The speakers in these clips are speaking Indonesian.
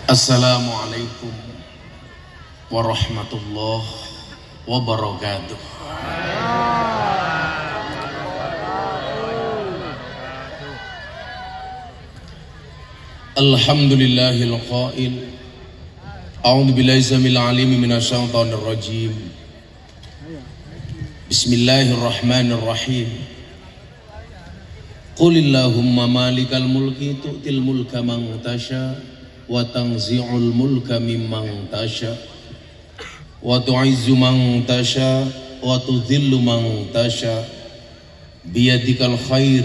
Assalamualaikum warahmatullahi wabarakatuh. Alhamdulillahil qail a'udzu billahi samil alim minasyaitonir rajim. Bismillahirrahmanirrahim. Qulillahumma malikal mulki tu'til mulka man tasha wa tanzi'ul mulka mimman tasha wa tu'izzu man tasha wa tudhillu man tasha biyadikal khair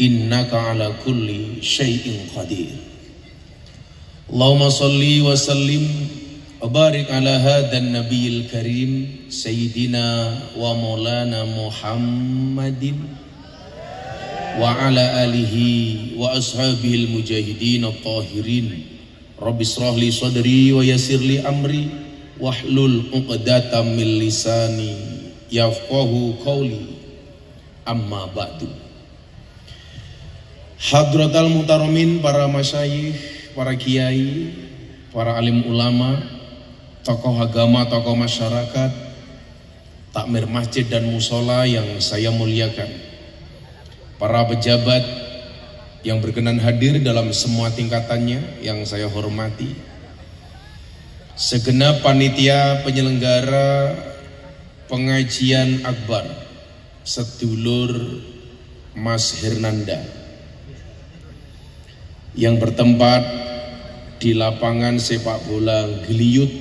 innaka ala kulli syai'in qadir. Allahumma salli wa sallim wa barik ala hadan nabiyil karim sayyidina wa maulana Muhammadin wa ala alihi wa ashabihil mujahidin at-tahirin. Rabbi shrah li sadri wa yassir li amri wahlul 'uqdatam min lisani yafqahu qawli. Amma ba'du. Hadratal muhtaramin, para masyayikh, para kiai, para alim ulama, tokoh agama, tokoh masyarakat, takmir masjid dan musola yang saya muliakan, para pejabat yang berkenan hadir dalam semua tingkatannya yang saya hormati, segenap panitia penyelenggara pengajian akbar sedulur Mas Hernanda yang bertempat di lapangan sepak bola Gliyut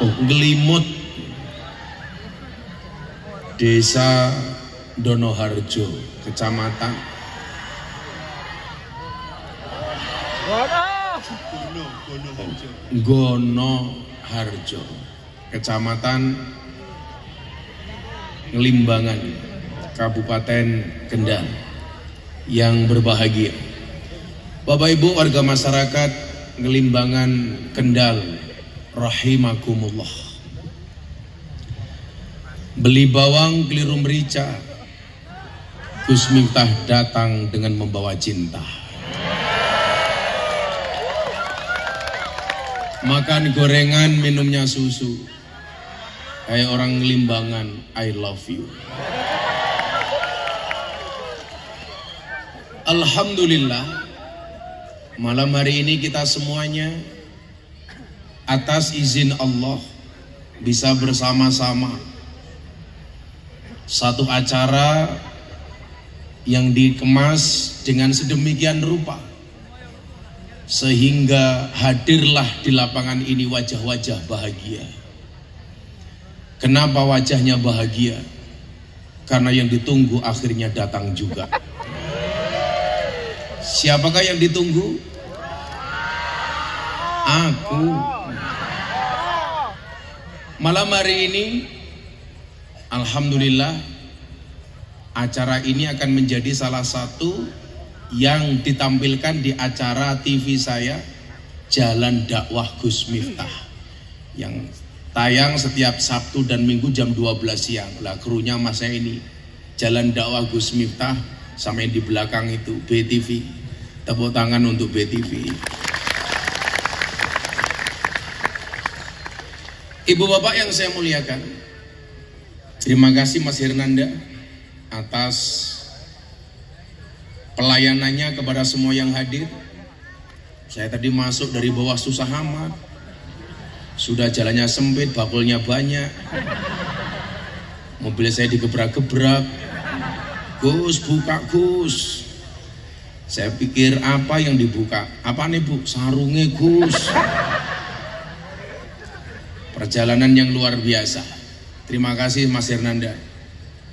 Ngelimut Desa Donoharjo, Kecamatan Gonoharjo, Kecamatan Ngelimbangan, Kabupaten Kendal yang berbahagia. Bapak Ibu warga masyarakat Ngelimbangan Kendal rahimakumullah. Beli bawang keliru merica, Gus Miftah datang dengan membawa cinta. Makan gorengan, minumnya susu, kayak orang Ngelimbangan, I love you. Alhamdulillah, malam hari ini kita semuanya atas izin Allah bisa bersama-sama satu acara yang dikemas dengan sedemikian rupa sehingga hadirlah di lapangan ini wajah-wajah bahagia. Kenapa wajahnya bahagia? Karena yang ditunggu akhirnya datang juga. Siapakah yang ditunggu? Aku. Malam hari ini, alhamdulillah, acara ini akan menjadi salah satu yang ditampilkan di acara TV saya, Jalan Dakwah Gus Miftah, yang tayang setiap Sabtu dan Minggu jam 12 siang. Lah krunya mas saya ini, Jalan Dakwah Gus Miftah, sama yang di belakang itu BTV. Tepuk tangan untuk BTV. Ibu bapak yang saya muliakan, terima kasih Mas Hernanda atas pelayanannya kepada semua yang hadir. Saya tadi masuk dari bawah susah amat, sudah jalannya sempit, bakulnya banyak, mobil saya digebrak-gebrak. Gus, buka Gus. Saya pikir apa yang dibuka? Apa nih Bu? Sarungnya Gus. Perjalanan yang luar biasa. Terima kasih Mas Hernanda.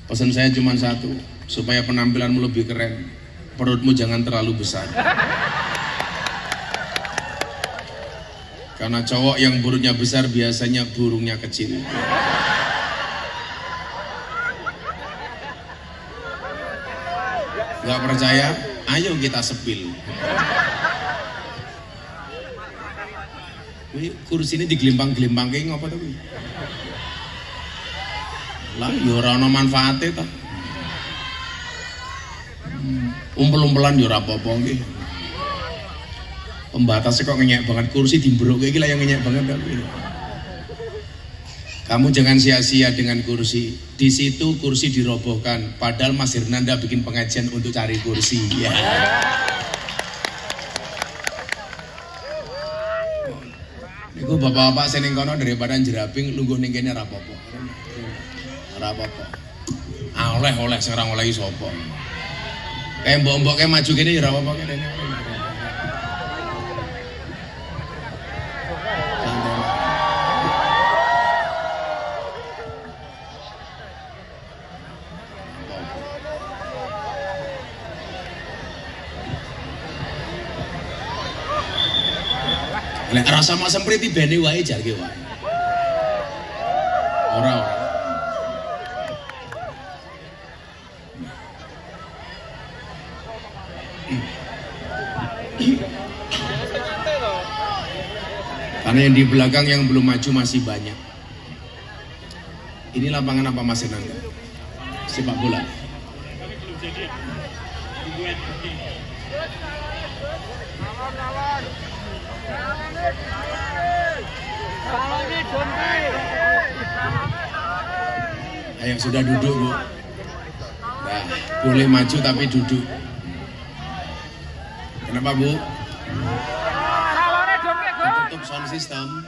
Pesan saya cuma satu, supaya penampilanmu lebih keren, perutmu jangan terlalu besar. Karena cowok yang perutnya besar biasanya burungnya kecil. Gak percaya? Ayo kita sepil. Kursi ini digelimpang-gelimpang kayak ngapa tuh? Lah, ya ora ana manfaate toh. Umpel-umpelan yo ora apa-apa nggih. Pembatasnya kok ngenyek banget, kursi dimbruk iki lah yang ngenyek banget tapi. Kamu jangan sia-sia dengan kursi. Di situ kursi dirobohkan, padahal Mas Hernanda bikin pengajian untuk cari kursi. Ya. Iku bapak-bapak seneng kono daripada jeraping lungguh ning kene ora apa-apa. Ora apa-apa. Oleh-oleh sing ora oleh sapa. Kayak mbok-mbok kayak maju gini ya apa-apa kene. Lek rasa mak sempriti bene wae jarke wae. Ora. Karena yang di belakang yang belum maju masih banyak. Ini lapangan apa Mas Enang? Sepak bola. Ayo sudah duduk Bu. Nah, boleh maju tapi duduk. Kenapa Bu? Tutup sound system.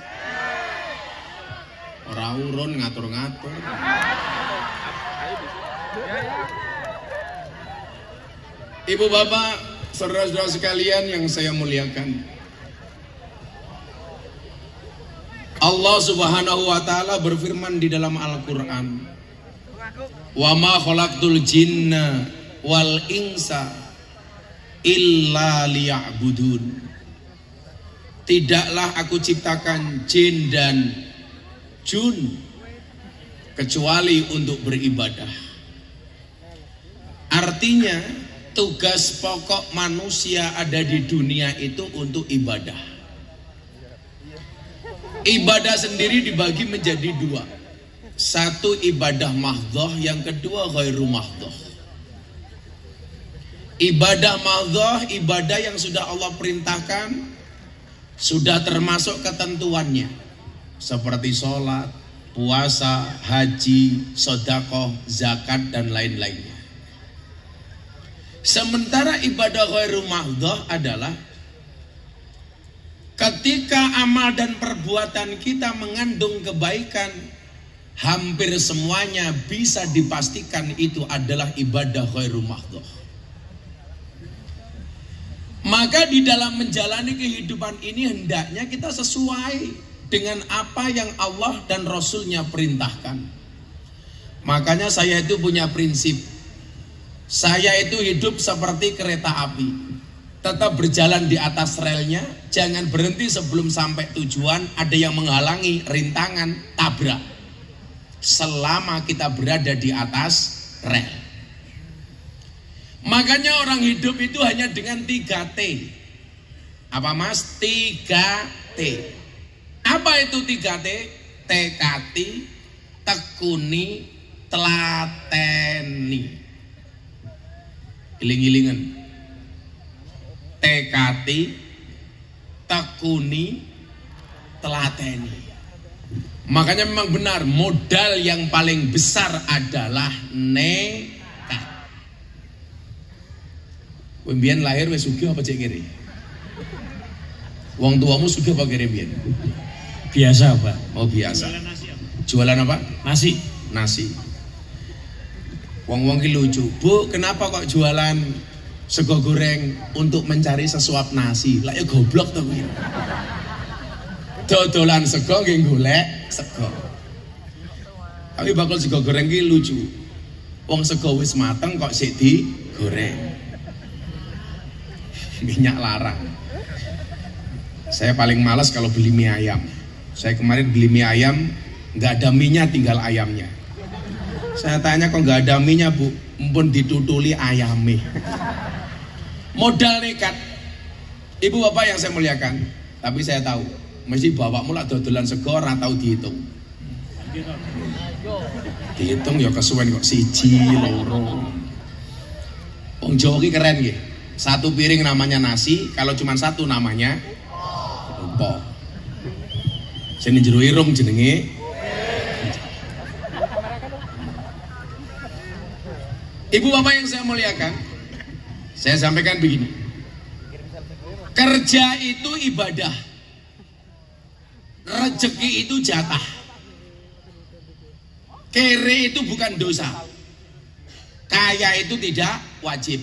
Ora urun ngatur-ngatur. Ibu bapak, saudara-saudara sekalian yang saya muliakan, Allah Subhanahu wa taala berfirman di dalam Al-Qur'an, "Wa ma khalaqtul jinna wal insa illa liya'budun." Tidaklah aku ciptakan jin dan jun kecuali untuk beribadah. Artinya tugas pokok manusia ada di dunia itu untuk ibadah. Ibadah sendiri dibagi menjadi dua. Satu ibadah mahdhah, yang kedua ghairu mahdhah. Ibadah mahdhah, ibadah yang sudah Allah perintahkan, sudah termasuk ketentuannya, seperti sholat, puasa, haji, sedekah, zakat, dan lain-lainnya. Sementara ibadah ghairu mahdhah adalah ketika amal dan perbuatan kita mengandung kebaikan, hampir semuanya bisa dipastikan itu adalah ibadah ghairu mahdhah. Maka di dalam menjalani kehidupan ini hendaknya kita sesuai dengan apa yang Allah dan Rasulnya perintahkan. Makanya saya itu punya prinsip. Saya itu hidup seperti kereta api. Tetap berjalan di atas relnya, jangan berhenti sebelum sampai tujuan. Ada yang menghalangi, rintangan, tabrak. Selama kita berada di atas rel. Makanya orang hidup itu hanya dengan 3T. Apa Mas? 3T. Apa itu 3T? Tekati, tekuni, telateni. Iling-ilingan. Tekati, tekuni, telateni. Makanya memang benar, modal yang paling besar adalah nekat. Wembian lahir wes sugih apa cek kiri? Wong tuamu sugih apa kiri mbiyen? Biasa Pak. Oh biasa. Jualan apa? Nasi. Nasi. Wong-wong ki lucu. Bu, kenapa kok jualan sego goreng untuk mencari sesuap nasi? Lah ya goblok to kuwi. Dodolan sego nggih golek sego. Tapi bakal sego goreng ki lucu. Wong sego wis mateng kok sik digoreng. Minyak larang. Saya paling malas kalau beli mie ayam. Saya kemarin beli mie ayam, nggak ada minyak, tinggal ayamnya. Saya tanya kok nggak ada minyak Bu? Mumpun ditutuli ayamnya. Modal nekat. Ibu bapak yang saya muliakan, tapi saya tahu mesti bapakmu lah dodolan sego ora tau dihitung. Dihitung ya kesuwen kok 1, 2. Wong Jawa ki keren nggih. Satu piring namanya nasi, kalau cuma satu namanya empok. Sing jero irung jenenge. Ibu bapak yang saya muliakan, saya sampaikan begini. Kerja itu ibadah. Rezeki itu jatah. Kere itu bukan dosa. Kaya itu tidak wajib.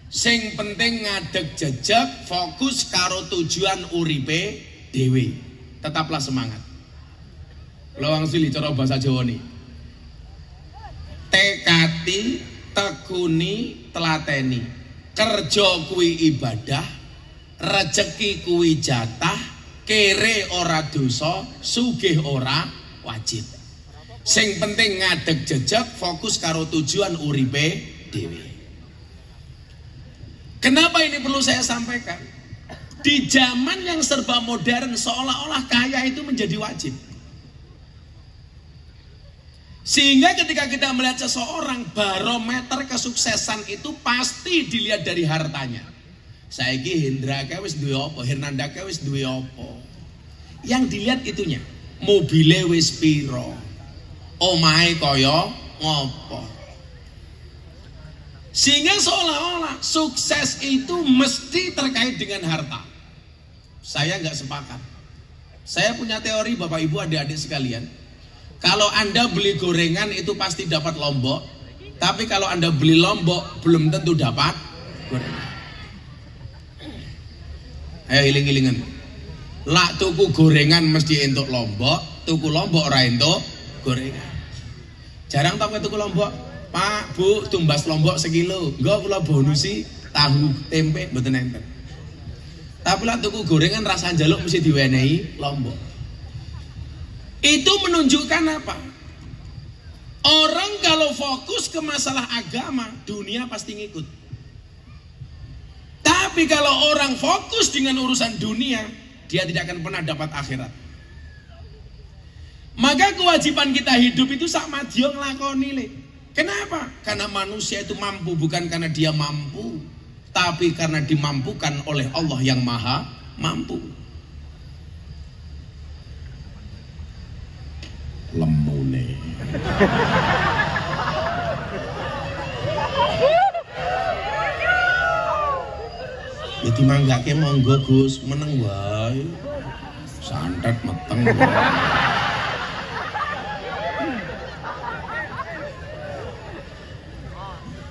Sing penting ngadeg jejeg, fokus karo tujuan uripe dewe. Tetaplah semangat. Lawang sili cara bahasa Jawa nih. Tekati, tekuni, telateni. Kerja kuwi ibadah, rezeki kuwi jatah, kere ora dosa, sugih ora wajib. Sing penting ngadeg jejeg, fokus karo tujuan uripe dhewe. Kenapa ini perlu saya sampaikan? Di zaman yang serba modern, seolah-olah kaya itu menjadi wajib. Sehingga ketika kita melihat seseorang, barometer kesuksesan itu pasti dilihat dari hartanya. Saiki Hendra ke wis duwe apa, Hernanda ke wis duwe apa. Yang dilihat itunya, mobile wis piro, omahe kaya ngopo. Sehingga seolah-olah sukses itu mesti terkait dengan harta. Saya nggak sepakat. Saya punya teori Bapak Ibu adik-adik sekalian. Kalau Anda beli gorengan itu pasti dapat lombok, tapi kalau Anda beli lombok belum tentu dapat gorengan. Ayo iling-ilingan. Lak tuku gorengan mesti entuk lombok, tuku lombok ora entuk gorengan. Jarang tau tuku lombok. Pak, Bu, tumbas lombok sekilo. Enggak kula bonusi tahu tempe mboten enten. Tapi lak tuku gorengan rasa njaluk mesti diwenehi lombok. Itu menunjukkan apa? Orang kalau fokus ke masalah agama, dunia pasti ngikut. Tapi kalau orang fokus dengan urusan dunia, dia tidak akan pernah dapat akhirat. Maka kewajiban kita hidup itu sama dia ngelakoni le. Kenapa? Karena manusia itu mampu bukan karena dia mampu, tapi karena dimampukan oleh Allah yang Maha Mampu. Lemune. Ya dimanggake monggo Gus, meneng wae. Santet meteng.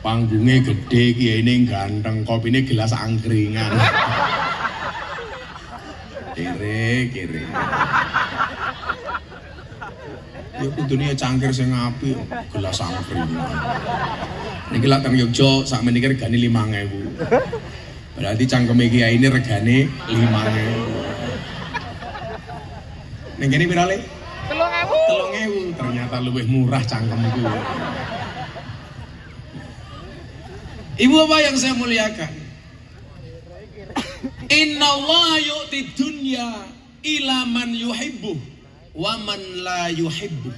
Panggungnya gede, kiyaine ganteng, kopine gelas angkringan. Kere. Ya kudune cangkir sing apik, gelas angkringan. Niki lak teng Yogya sakmene iki regane 5.000. Berarti cangkeme kiai ini regane 5.000. Ning kene pira le? 3.000. Ternyata luwih murah cangkemku. Ibu bapak yang saya muliakan, innallaha yu'ti dunya ila man yuhibbu wa man la yuhibbu.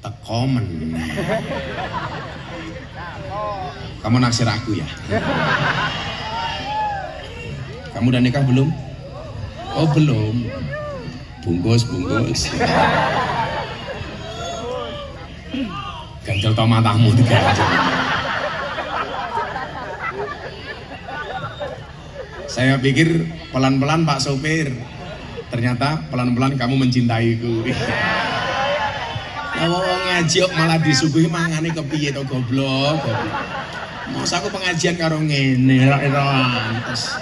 Teko meneh. Kamu naksir aku ya? Kamu udah nikah belum? Oh belum. Bungkus. Ganjel tau matamu diganjel. Saya pikir pelan-pelan Pak Sopir. Ternyata pelan-pelan kamu mencintaiku. Wong ngaji kok malah disuguhi mangane kepiye to goblok. Mos aku pengajian karo ngene ora antes.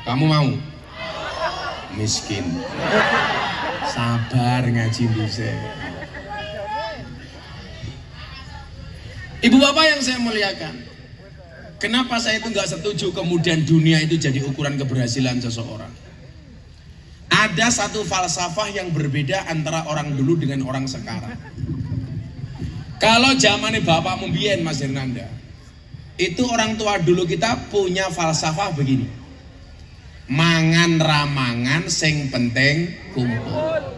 Kamu mau? Miskin. Sabar ngaji dhisik. Ibu bapak yang saya muliakan, kenapa saya itu nggak setuju kemudian dunia itu jadi ukuran keberhasilan seseorang? Ada satu falsafah yang berbeda antara orang dulu dengan orang sekarang. Kalau zamannya bapak Mumbien Mas Hernanda, itu orang tua dulu kita punya falsafah begini. Mangan ramangan sing penting kumpul.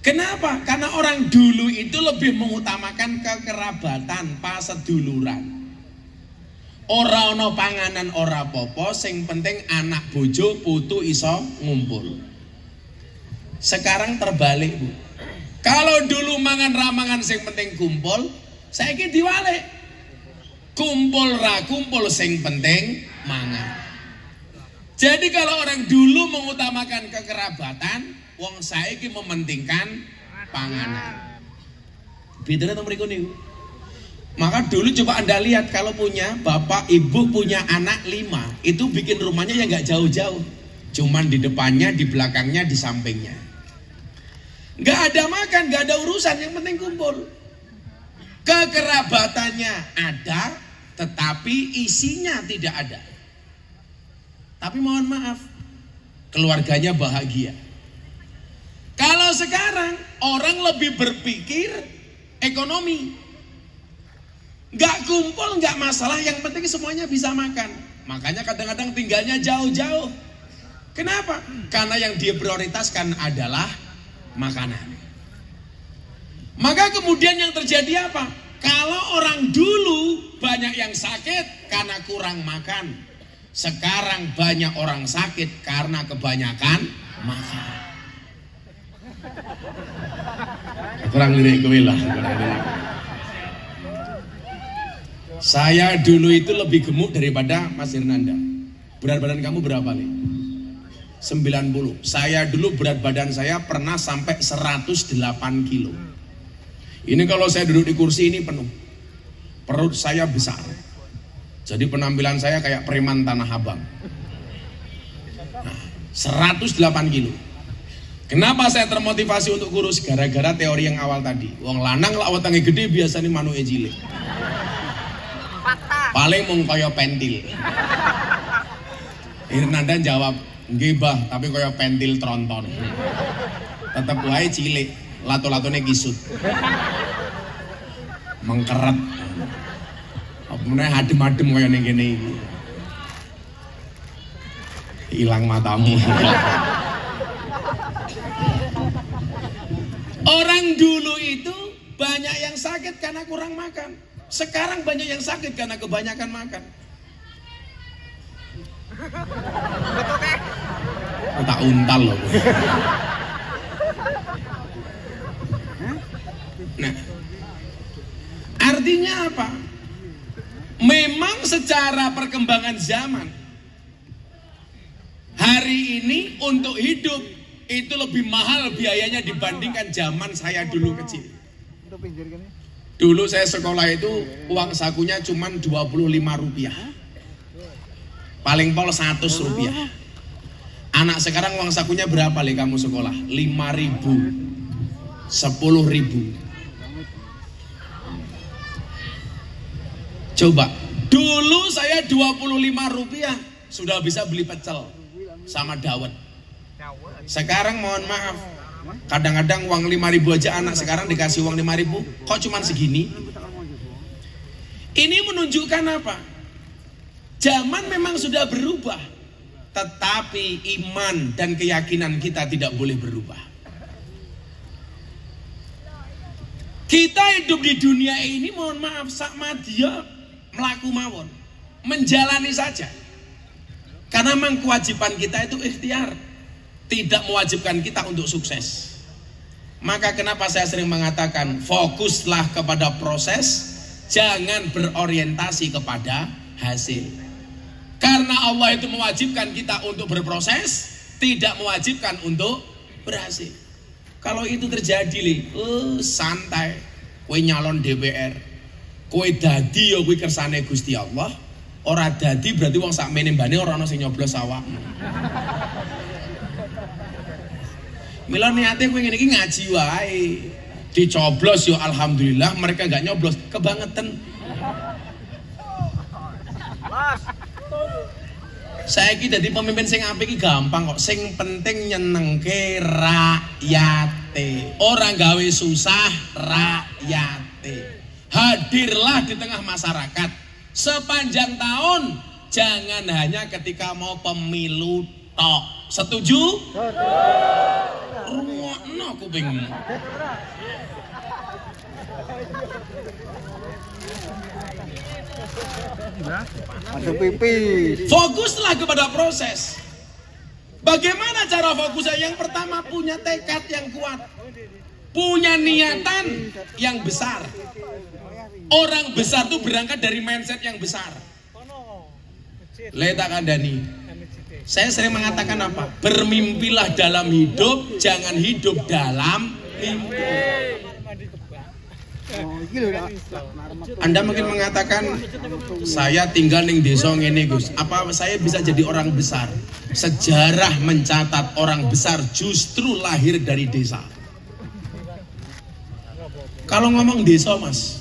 Kenapa? Karena orang dulu itu lebih mengutamakan kekerabatan, paseduluran. Ora ono panganan ora popo, sing penting anak bojo putu iso ngumpul. Sekarang terbalik, Bu. Kalau dulu mangan ramangan sing penting kumpul, saiki diwalik. Kumpul ra kumpul sing penting mangan. Jadi kalau orang dulu mengutamakan kekerabatan, wong saiki mementingkan panganan. Beda to mriku niku. Maka dulu coba Anda lihat, kalau punya bapak ibu punya anak 5, itu bikin rumahnya ya nggak jauh-jauh, cuman di depannya, di belakangnya, di sampingnya. Nggak ada makan, nggak ada urusan, yang penting kumpul. Kekerabatannya ada, tetapi isinya tidak ada. Tapi mohon maaf, keluarganya bahagia. Kalau sekarang orang lebih berpikir ekonomi. Gak kumpul gak masalah, yang penting semuanya bisa makan. Makanya kadang-kadang tinggalnya jauh-jauh. Kenapa? Karena yang dia prioritaskan adalah makanan. Maka kemudian yang terjadi apa? Kalau orang dulu banyak yang sakit karena kurang makan. Sekarang banyak orang sakit karena kebanyakan makan. Kurang lirik kowe lah. Saya dulu itu lebih gemuk daripada Mas Hernanda. Berat badan kamu berapa nih? 90. Saya dulu berat badan saya pernah sampai 108 kilo. Ini kalau saya duduk di kursi ini penuh. Perut saya besar. Jadi penampilan saya kayak preman Tanah Abang. Nah, 108 kilo. Kenapa saya termotivasi untuk kurus? Gara-gara teori yang awal tadi. Wong lanang lah wetenge gede biasanya manuke cilik. Paling mung kaya pentil. Hernanda jawab, nggih Mbah, tapi kaya pentil tronton. Tetep wae cilik, lato-latone kisut. Mengkeret. Apa meneh adem-adem kaya ning kene iki. Hilang matamu. Orang dulu itu banyak yang sakit karena kurang makan. Sekarang banyak yang sakit karena kebanyakan makan. Tak untal loh. Nah, artinya apa? Memang secara perkembangan zaman, hari ini untuk hidup itu lebih mahal biayanya dibandingkan zaman saya dulu kecil. Dulu saya sekolah itu uang sakunya cuma 25 rupiah. Paling pol 100 rupiah. Anak sekarang uang sakunya berapa li kamu sekolah? 5.000, 10.000. Coba, dulu saya 25 rupiah sudah bisa beli pecel sama dawet. Sekarang mohon maaf, kadang-kadang uang 5.000 aja anak sekarang dikasih uang 5.000, kok cuman segini? Ini menunjukkan apa? Zaman memang sudah berubah, tetapi iman dan keyakinan kita tidak boleh berubah. Kita hidup di dunia ini, mohon maaf, sama dia melaku mawon, menjalani saja. Karena memang kewajiban kita itu ikhtiar, tidak mewajibkan kita untuk sukses. Maka kenapa saya sering mengatakan fokuslah kepada proses, jangan berorientasi kepada hasil. Karena Allah itu mewajibkan kita untuk berproses, tidak mewajibkan untuk berhasil. Kalau itu terjadi santai, kowe nyalon DPR, kowe dadi ya kowe kersane Gusti Allah, ora dadi berarti wong sakmene mbane ora ana sing nyoblos awakmu. Mila niate kowe ngene iki ngaji wae. Dicoblos yo alhamdulillah, mereka enggak nyoblos kebangetan. Saiki dadi pemimpin sing apik iki gampang kok. Sing penting nyenengke rakyate. Ora gawe susah rakyate. Hadirlah di tengah masyarakat sepanjang tahun, jangan hanya ketika mau pemilu tok. Setuju? Ruwakno kupingmu. Masuk pipi. Fokuslah kepada proses. Bagaimana cara fokusnya? Yang pertama, punya tekad yang kuat, punya niatan yang besar. Orang besar itu berangkat dari mindset yang besar. Leta kandani. Saya sering mengatakan apa? Bermimpilah dalam hidup, jangan hidup dalam mimpi. Anda mungkin mengatakan, saya tinggal di desa ngene Gus, apa saya bisa jadi orang besar? Sejarah mencatat orang besar justru lahir dari desa. Kalau ngomong desa Mas,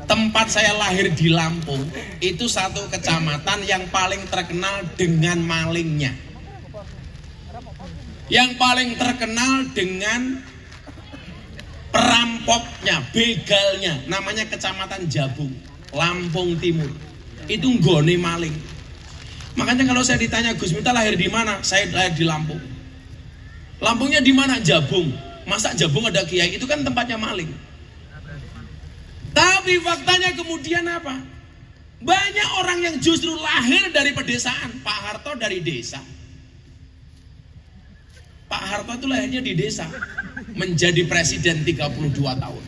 tempat saya lahir di Lampung, itu satu kecamatan yang paling terkenal dengan malingnya. Yang paling terkenal dengan perampoknya, begalnya, namanya Kecamatan Jabung, Lampung Timur. Itu nggone maling. Makanya kalau saya ditanya, Gus Miftah lahir di mana? Saya lahir di Lampung. Lampungnya di mana? Jabung. Masa Jabung ada kiai? Itu kan tempatnya maling. Tapi faktanya kemudian apa? Banyak orang yang justru lahir dari pedesaan. Pak Harto dari desa. Pak Harto itu lahirnya di desa, menjadi presiden 32 tahun.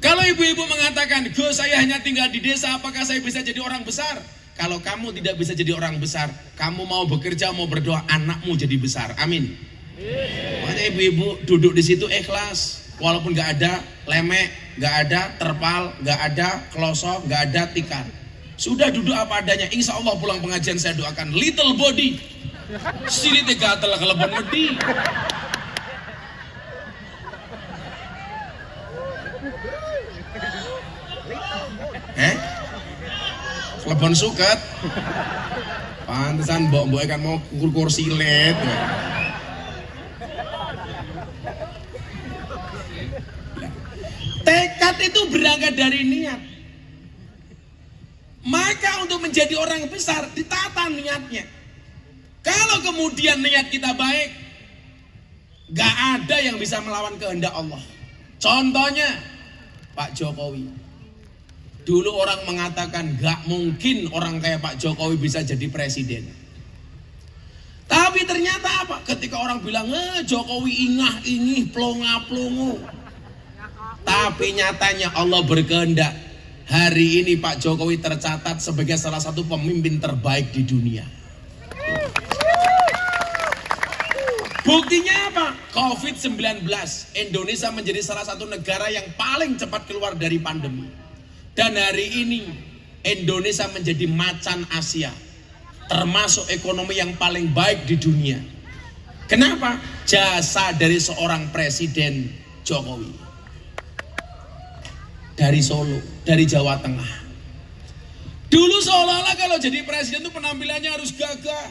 Kalau ibu-ibu mengatakan, Gus saya hanya tinggal di desa, apakah saya bisa jadi orang besar? Kalau kamu tidak bisa jadi orang besar, kamu mau bekerja, mau berdoa, anakmu jadi besar. Amin. Makanya ibu-ibu duduk di situ ikhlas, walaupun gak ada lemek, gak ada terpal, gak ada kelosok, gak ada tikar. Sudah duduk apa adanya. Insya Allah pulang pengajian saya doakan little body. Sini tiga telah kelebon medi. Kelebon suket. Pantesan mbok-mbok kan mau kursi led. Tekad itu berangkat dari niat. Maka untuk menjadi orang besar ditata niatnya. Kalau kemudian niat kita baik, gak ada yang bisa melawan kehendak Allah. Contohnya Pak Jokowi. Dulu orang mengatakan gak mungkin orang kayak Pak Jokowi bisa jadi presiden. Tapi ternyata apa? Ketika orang bilang Jokowi ingah-ingih, plonga-plongo. Tapi nyatanya Allah berkehendak. Hari ini Pak Jokowi tercatat sebagai salah satu pemimpin terbaik di dunia. Buktinya apa? COVID-19. Indonesia menjadi salah satu negara yang paling cepat keluar dari pandemi. Dan hari ini Indonesia menjadi macan Asia, termasuk ekonomi yang paling baik di dunia. Kenapa? Jasa dari seorang Presiden Jokowi. Dari Solo, dari Jawa Tengah. Dulu seolah-olah kalau jadi presiden itu penampilannya harus gagah,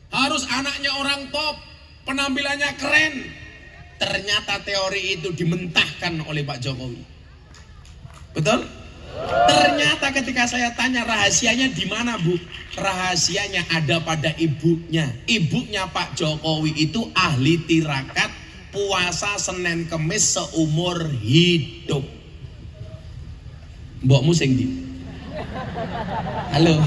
harus anaknya orang top, penampilannya keren. Ternyata teori itu dimentahkan oleh Pak Jokowi. Betul? Ternyata ketika saya tanya rahasianya di mana, Bu? Rahasianya ada pada ibunya. Ibunya Pak Jokowi itu ahli tirakat, puasa Senin Kemis seumur hidup. Mbokmu sing ndi? Halo.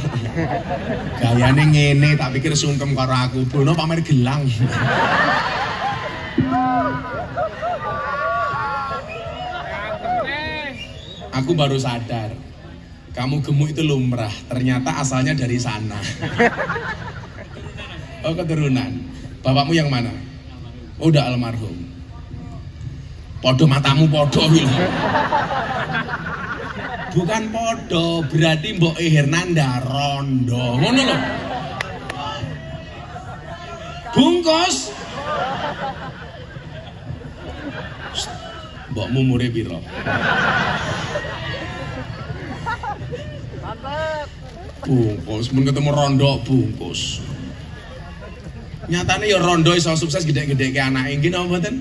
Gayane ngene tak pikir sungkem karo aku. Bono pamer gelang. Aku baru sadar. Kamu gemuk itu lumrah. Ternyata asalnya dari sana. Oh, keturunan. Bapakmu yang mana? Oh, udah almarhum. Podo matamu podo gitu. Bukan podo, berarti Mbok Hernanda rondo. Ngono lho. Bungkus. Mbokmu umure piro? Bungkus, mun ketemu rondo bungkus. Nyatane ya rondo iso sukses gede-gede ke anake nggih napa mboten?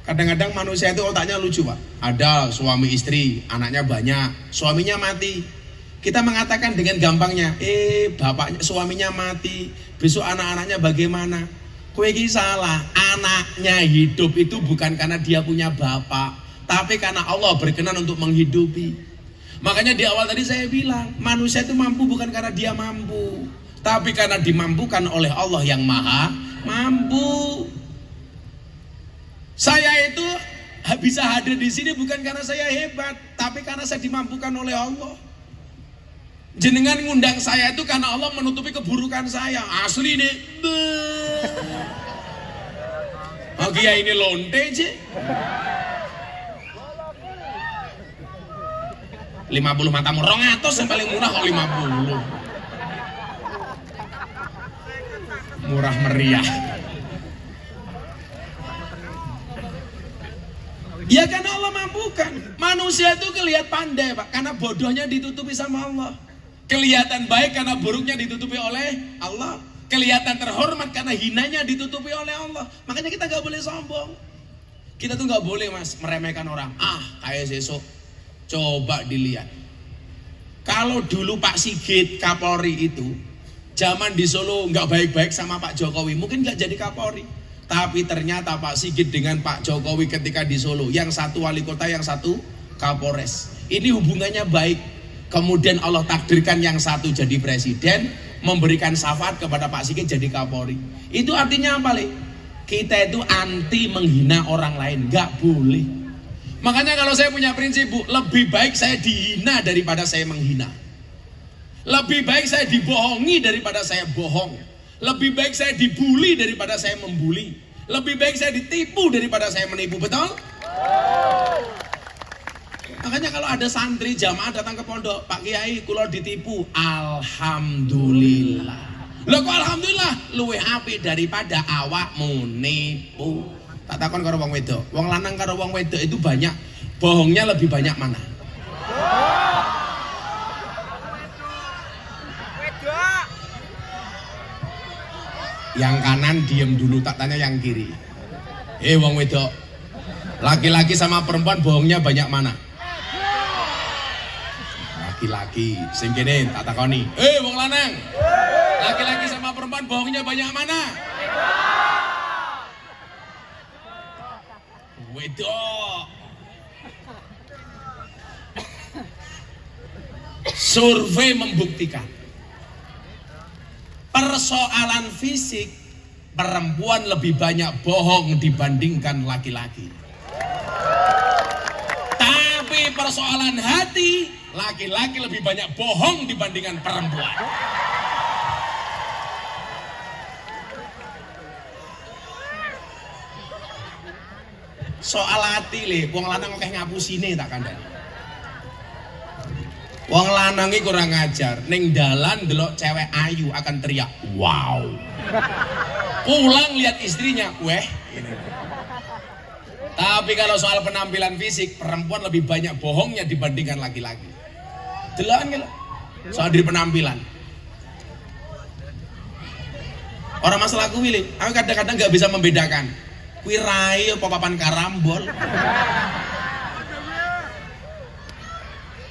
Kadang-kadang manusia itu otaknya lucu Pak. Ada suami istri, anaknya banyak, suaminya mati. Kita mengatakan dengan gampangnya, bapaknya, suaminya mati, besok anak-anaknya bagaimana? Kowe iki salah, anaknya hidup itu bukan karena dia punya bapak, tapi karena Allah berkenan untuk menghidupi. Makanya di awal tadi saya bilang, manusia itu mampu bukan karena dia mampu, tapi karena dimampukan oleh Allah yang maha mampu. Saya itu bisa hadir di sini bukan karena saya hebat, tapi karena saya dimampukan oleh Allah. Jenengan ngundang saya itu karena Allah menutupi keburukan saya. Asli nih. Oh ya ini lonte aja. 50 matamu 200 yang paling murah kok 50. Murah meriah. Ya karena Allah mampukan. Manusia itu kelihatan pandai Pak, karena bodohnya ditutupi sama Allah. Kelihatan baik karena buruknya ditutupi oleh Allah. Kelihatan terhormat karena hinanya ditutupi oleh Allah. Makanya kita gak boleh sombong. Kita tuh gak boleh mas meremehkan orang. Kayak sesok. Coba dilihat. Kalau dulu Pak Sigit Kapolri itu zaman di Solo gak baik-baik sama Pak Jokowi, mungkin gak jadi Kapolri. Tapi ternyata Pak Sigit dengan Pak Jokowi ketika di Solo, yang satu wali kota, yang satu Kapolres, ini hubungannya baik. Kemudian Allah takdirkan yang satu jadi presiden, memberikan syafaat kepada Pak Sigit jadi Kapolri. Itu artinya apa, Le? Kita itu anti menghina orang lain, gak boleh. Makanya kalau saya punya prinsip, Bu, lebih baik saya dihina daripada saya menghina. Lebih baik saya dibohongi daripada saya bohong. Lebih baik saya dibully daripada saya membuli. Lebih baik saya ditipu daripada saya menipu, betul? Makanya kalau ada santri jamaah datang ke pondok, Pak Kiai kula ditipu, alhamdulillah. Loh kok alhamdulillah? Luwih apik daripada awakmu nipu. Tak takon karo wong wedok. Wong lanang karo wong wedok itu banyak bohongnya lebih banyak mana? Yang kanan diem dulu, tak tanya yang kiri. Wong wedok, laki-laki sama perempuan bohongnya banyak mana? Laki-laki, sing kene tak takoni. Wong lanang, laki-laki sama perempuan bohongnya banyak mana? Wedok. Survei membuktikan persoalan fisik perempuan lebih banyak bohong dibandingkan laki-laki. Tapi persoalan hati laki-laki lebih banyak bohong dibandingkan perempuan. Soal hati Le, wong lanang akeh ngapusine tak kandhani. Wong lanang iki kurang ngajar, ning dalan delok cewek ayu akan teriak, "Wow." Pulang lihat istrinya, "Weh." Tapi kalau soal penampilan fisik, perempuan lebih banyak bohongnya dibandingkan laki-laki. Delokan lho. Soal diri penampilan. Orang masalah kuwi Le, aku kadang-kadang gak bisa membedakan. Kuwi rai apa papan karambol.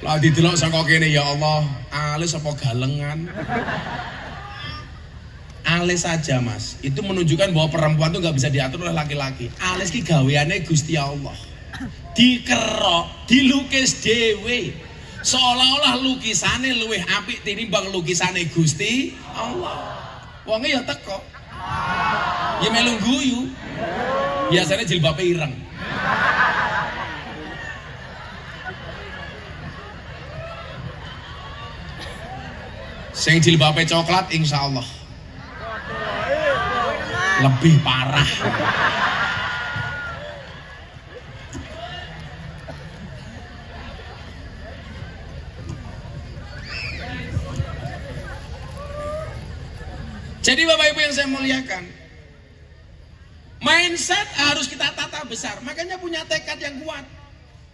Lah didelok saka kene ya Allah, alis apa galengan. Alis saja Mas, itu menunjukkan bahwa perempuan itu gak bisa diatur oleh laki-laki. Alis ki gaweane Gusti Allah. Dikerok, dilukis dhewe. Seolah-olah lukisane luwih apik tinimbang lukisane Gusti Allah. Wonge ya teko. Ya melu guyu. Biasanya jilbabe ireng. Sing jilbabe coklat insya Allah lebih parah. Jadi Bapak Ibu yang saya muliakan, mindset harus kita tata besar, makanya punya tekad yang kuat.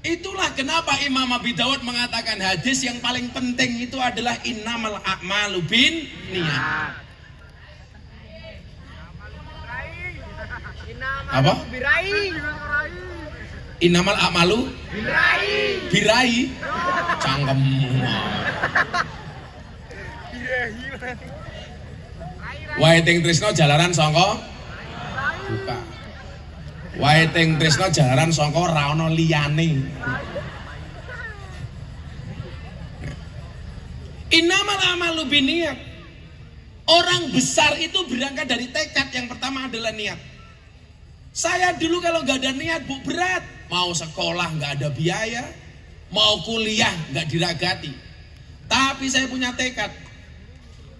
Itulah kenapa Imam Abi Dawud mengatakan hadis yang paling penting itu adalah innamal a'malu binniyat. Apa? Innamal a'malu birai. Cangkem. Wae ting tresno jalaran sangka buka. Wae ting tresno jalaran sangka ora ana liyane. Innamal a'malu binniyat. Orang besar itu berangkat dari tekad. Yang pertama adalah niat. Saya dulu kalau nggak ada niat, Bu, berat. Mau sekolah nggak ada biaya, mau kuliah nggak diragati. Tapi saya punya tekad.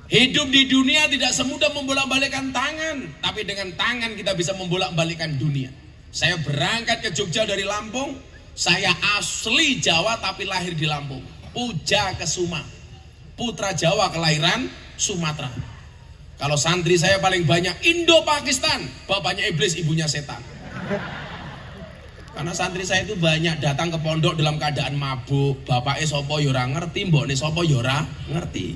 Hidup di dunia tidak semudah membolak-balikkan tangan, tapi dengan tangan kita bisa membolak-balikkan dunia. Saya berangkat ke Jogja dari Lampung. Saya asli Jawa tapi lahir di Lampung. Puja Kesuma, putra Jawa kelahiran Sumatera. Kalau santri saya paling banyak Indo-Pakistan, bapaknya iblis, ibunya setan. Karena santri saya itu banyak datang ke pondok dalam keadaan mabuk, bapaknya sopo yora ngerti, mboknya sopo yora ngerti.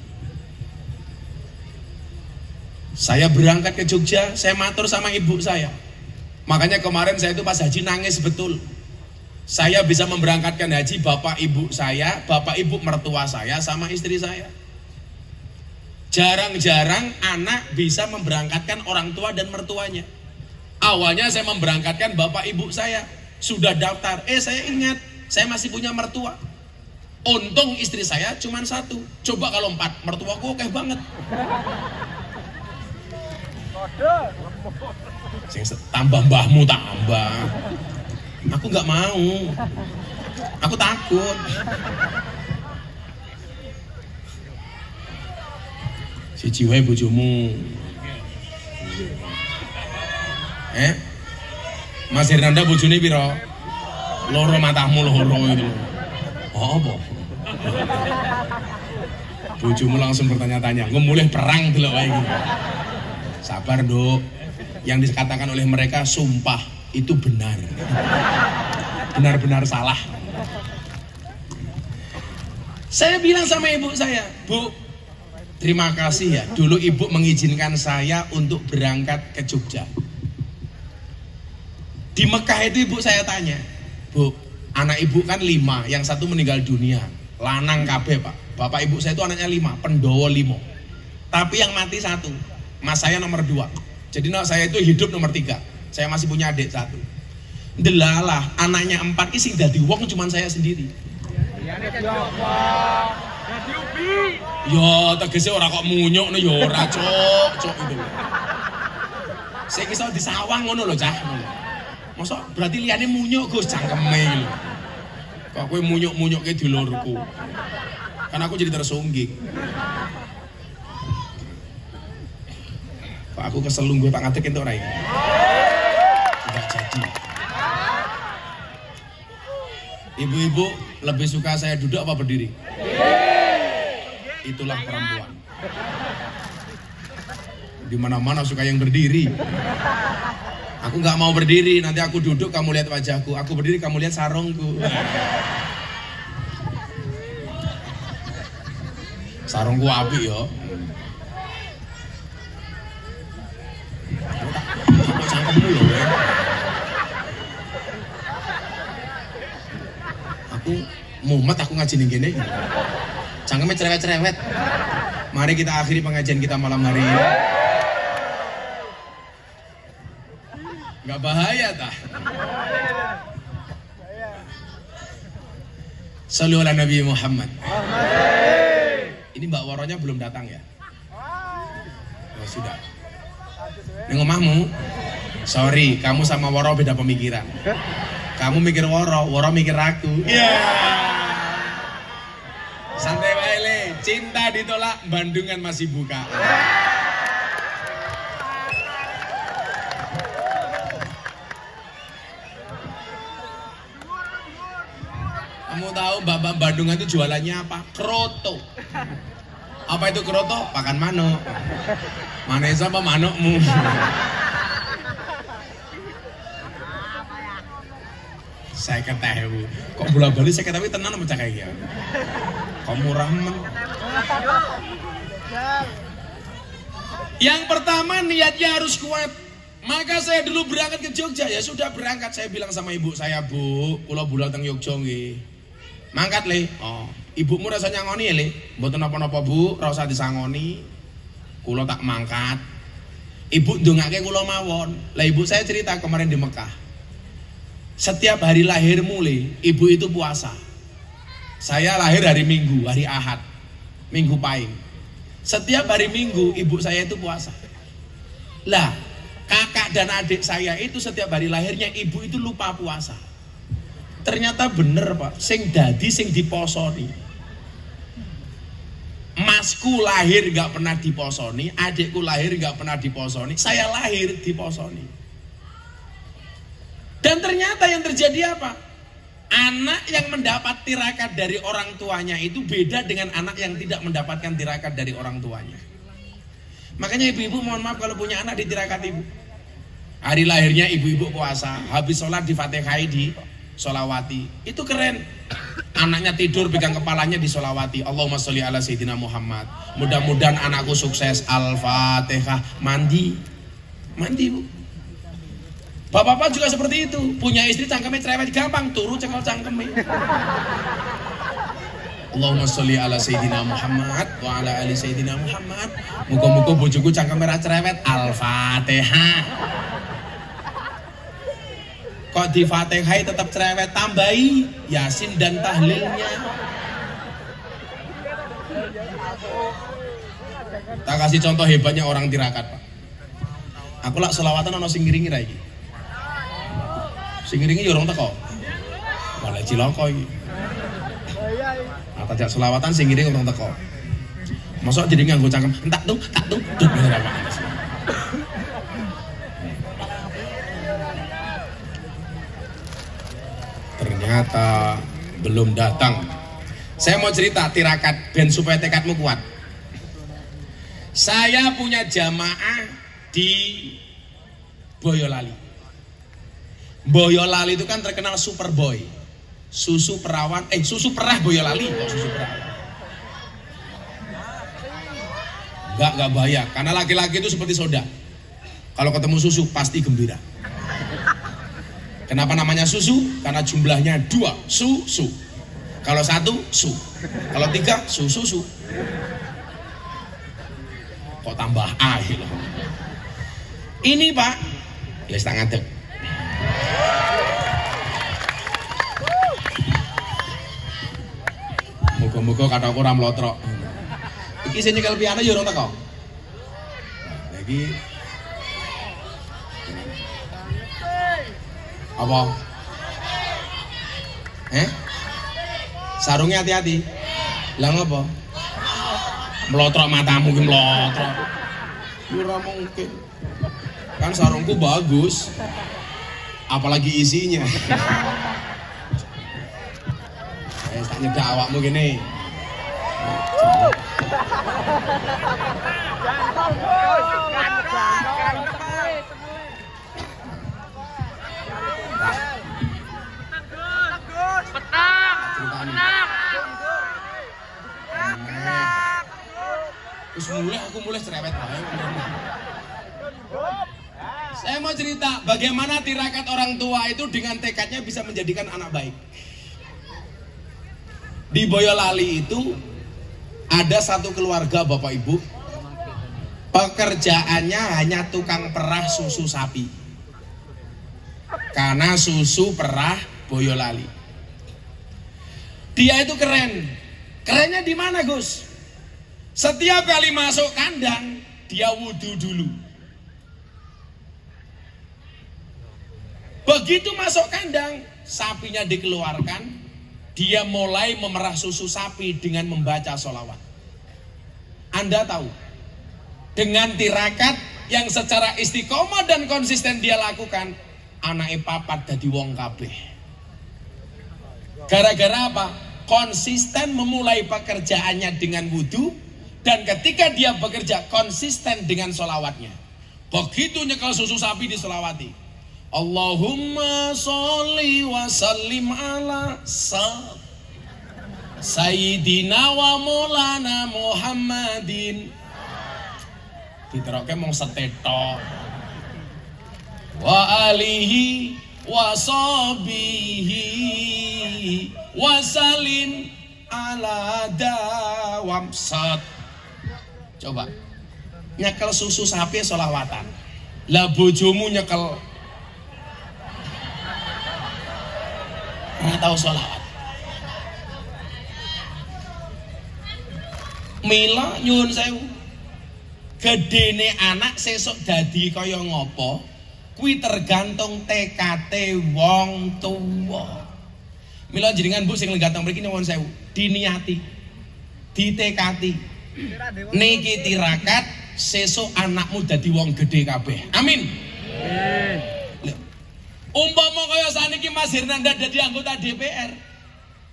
Saya berangkat ke Jogja, saya matur sama ibu saya. Makanya kemarin saya itu pas haji nangis betul. Saya bisa memberangkatkan haji bapak ibu saya, bapak ibu mertua saya, sama istri saya. Jarang-jarang anak bisa memberangkatkan orang tua dan mertuanya. Awalnya saya memberangkatkan bapak ibu saya. Sudah daftar, saya ingat, saya masih punya mertua. Untung istri saya cuma 1. Coba kalau 4, mertuaku oke banget. Tambah mbahmu tambah. Aku nggak mau. Aku takut. Si jiwa bojomu. Mas Hernanda bojone piro? Loro matamu loro itu. Oh, apa? Bojomu langsung bertanya-tanya, ngomulih perang delok wae iki. Sabar, Nduk. Yang dikatakan oleh mereka sumpah itu benar. Benar-benar salah. Saya bilang sama ibu saya, Bu, terima kasih ya, dulu ibu mengizinkan saya untuk berangkat ke Jogja. Di Mekah itu ibu saya tanya, Bu, anak ibu kan 5, yang 1 meninggal dunia, lanang kabeh Pak. Bapak ibu saya itu anaknya 5, pendowo 5. Tapi yang mati 1, mas saya nomor 2. Jadi saya itu hidup nomor 3. Saya masih punya adik 1. Delalah, anaknya 4 isi dadi wong cuman saya sendiri. Ya tegese ora kok munyuk no, ya ora cok itu. Saya kisah di sawang ngono lho, Cah. Masa berarti liyane munyuk Gus cangkeme lho. Kok kowe munyuk-munyuke dulurku. Kan aku jadi tersungging. Pak aku keselung gue tak ngadek entuk ora iki. Enggak jadi. Ibu-ibu lebih suka saya duduk apa berdiri? Itulah perempuan. Di mana-mana suka yang berdiri. Aku nggak mau berdiri, nanti aku duduk kamu lihat wajahku. Aku berdiri kamu lihat sarungku. Sarungku api yo. Aku cangkemmu loh. Aku mumet aku ngaji ning kene. Cangkemnya cerewet-cerewet. Mari kita akhiri pengajian kita malam hari ini. Gak bahaya tah? Sallu ala Nabi Muhammad. Ini Mbak Woronya belum datang ya? Oh, sudah. Ini ngomahmu. Sorry, kamu sama Woro beda pemikiran. Kamu mikir Woro, Woro mikir aku. Santai wae le, cinta ditolak, Bandungan masih buka. Kamu tahu Mbak Bandungan itu jualannya apa? Kroto. Apa itu kroto? Pakan manuk. Manesa apa manukmu? Saya ketahui. Kok bola-bali saya ketahui tenan sama cakap ya. Kok murah men. Yang pertama niatnya harus kuat. Maka saya dulu berangkat ke Jogja, ya sudah berangkat, saya bilang sama ibu saya, Bu, kula budal teng Jogja nggih. Mangkat le. Oh, ibumu rasa nyangoni ya le. Mboten napa-napa Bu, ora usah disangoni. Kula tak mangkat. Ibu ndongake kula mawon. Lah ibu saya cerita kemarin di Mekah. Setiap hari lahirmu le, ibu itu puasa. Saya lahir hari Minggu, hari Ahad. Minggu Pahing. Setiap hari Minggu ibu saya itu puasa. Lah, kakak dan adik saya itu setiap hari lahirnya ibu itu lupa puasa. Ternyata bener Pak, sing dadi sing diposoni. Masku lahir gak pernah diposoni, adikku lahir gak pernah diposoni, saya lahir diposoni. Dan ternyata yang terjadi apa? Anak yang mendapat tirakat dari orang tuanya itu beda dengan anak yang tidak mendapatkan tirakat dari orang tuanya. Makanya ibu-ibu mohon maaf kalau punya anak ditirakat ibu. Hari lahirnya ibu-ibu puasa, habis sholat di Fatihai di sholawati. Itu keren. Anaknya tidur pegang kepalanya di sholawati. Allahumma sholli ala sayyidina Muhammad. Mudah-mudahan anakku sukses. Al-Fatihah. Mandi. Mandi bu. Bapak-bapak juga seperti itu. Punya istri cangkemnya cerewet gampang. Turu cengkol cangkemnya. Allahumma sholli ala sayyidina Muhammad wa ala ali sayyidina Muhammad. Muga-muga bojoku cangkem merah cerewet. Al-Fatihah. Kok di Fatihah tetap cerewet, tambahi Yasin dan tahlilnya. Tak kasih contoh hebatnya orang tirakat Pak. Aku lak selawatan ono sing ngiringi ra iki. Sing ngiringi yo orang teko. Malah ciloko iki. Tajak selawatan sing ngiring orang teko. Mosok jadi nganggo cangkem entak tung dut apa. Ternyata belum datang. Saya mau cerita tirakat ben supaya tekadmu kuat. Saya punya jamaah di Boyolali. Boyolali itu kan terkenal Superboy. Susu perawan, susu perah Boyolali. Oh, susu perah. Enggak bahaya, karena laki-laki itu seperti soda. Kalau ketemu susu pasti gembira. Kenapa namanya susu? Karena jumlahnya 2, susu. Kalau 1, su. Kalau 3, susu. Kok tambah air loh. Ini Pak, ya setengah ngadep. Moga-moga kata aku ora mlotrok. Iki sing nyekel piano ya ora teko. Lagi apa? Sarungnya hati-hati. Lah ngopo? Mlotrok matamu ki mlotrok. Ora mungkin. Kan sarungku bagus. Apalagi isinya. Tak nyedak awakmu gini. Terus aku mulai cerewet. Saya mau cerita bagaimana tirakat orang tua itu dengan tekadnya bisa menjadikan anak baik. Di Boyolali itu ada satu keluarga bapak ibu, pekerjaannya hanya tukang perah susu sapi. Karena susu perah Boyolali. Dia itu keren. Kerennya di mana Gus? Setiap kali masuk kandang dia wudhu dulu. Begitu masuk kandang, sapinya dikeluarkan. Dia mulai memerah susu sapi dengan membaca sholawat. Anda tahu, dengan tirakat yang secara istiqomah dan konsisten dia lakukan, anaknya papat dadi wong kabeh. Gara-gara apa? Konsisten memulai pekerjaannya dengan wudhu, dan ketika dia bekerja konsisten dengan sholawatnya. Begitu nyekel susu sapi disolawati. Allahumma sholli wa sallim ala Sayyidina wa Maulana Muhammadin. Diteroke mong setetok. wa alihi wa sahbihi wasalin ala dawam. Sat. Coba nyekel susu sapi sholawatan, lah bojomu nyekel nggak tahu sholawat. Mila nyuwun sewu, gedene anak sesuk dadi kaya ngopo kuwi tergantung TKT wong tuwa. Mila jenengan Bu sing lenggah teng mriki nyuwun sewu, diniati, ditekati, niki tirakat sesuk anakmu dadi wong gede kabeh. Amin. Umpama kaya saniki Mas Hernanda dadi anggota DPR,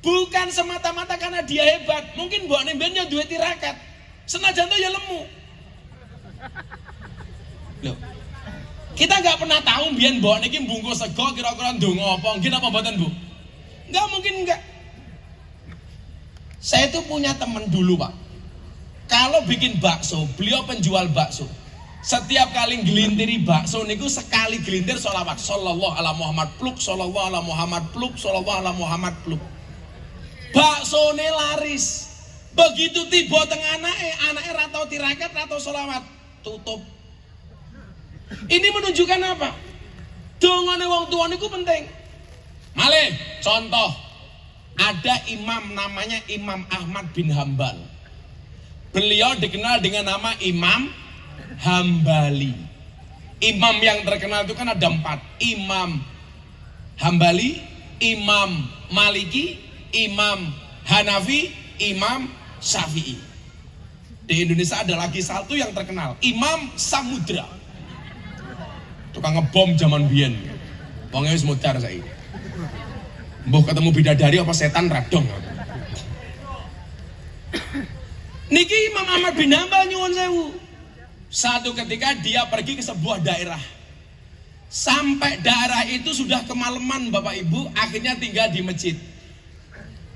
bukan semata-mata karena dia hebat, mungkin mbokne mben yo duwe tirakat, senajan to ya lemu. Loh, kita nggak pernah tahu mbiyen mbokne iki mbungkus sego kira-kira ndonga apa, nggih apa mboten Bu? Nggak mungkin enggak. Saya itu punya teman dulu Pak, kalau bikin bakso, beliau penjual bakso. Setiap kali gelintiri bakso niku sekali gelintir sholawat sallallahu ala Muhammad pluk, sallallahu ala Muhammad pluk, sallallahu ala Muhammad pluk. Baksone laris. Begitu tiba teng anake ra tau tirakat, ra tau sholawat, tutup. Ini menunjukkan apa? Dongane wong tua niku penting. Malih contoh, ada imam namanya Imam Ahmad bin Hambal. Beliau dikenal dengan nama Imam Hambali. Imam yang terkenal itu kan ada 4. Imam Hambali, Imam Maliki, Imam Hanafi, Imam Syafi'i. Di Indonesia ada lagi satu yang terkenal, Imam Samudra. Tukang ngebom zaman biyen. Wongnya wis mudar saiki. Mbah ketemu bidadari apa setan radong. Niki Imam Ahmad bin Hambal nyuwun sewu. Satu ketika dia pergi ke sebuah daerah. Sampai daerah itu sudah kemalaman Bapak Ibu, akhirnya tinggal di masjid.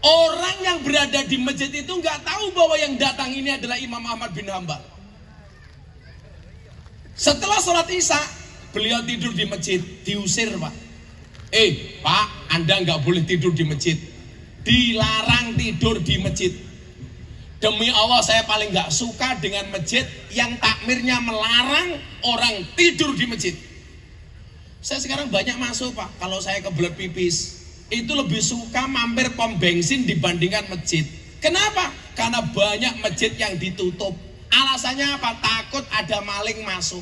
Orang yang berada di masjid itu nggak tahu bahwa yang datang ini adalah Imam Ahmad bin Hambal. Setelah sholat Isya, beliau tidur di masjid, diusir Pak. Pak, Anda nggak boleh tidur di masjid. Dilarang tidur di masjid. Demi Allah saya paling nggak suka dengan masjid yang takmirnya melarang orang tidur di masjid. Saya sekarang banyak masuk Pak, kalau saya kebelet pipis, itu lebih suka mampir pom bensin dibandingkan masjid. Kenapa? Karena banyak masjid yang ditutup. Alasannya apa? Takut ada maling masuk.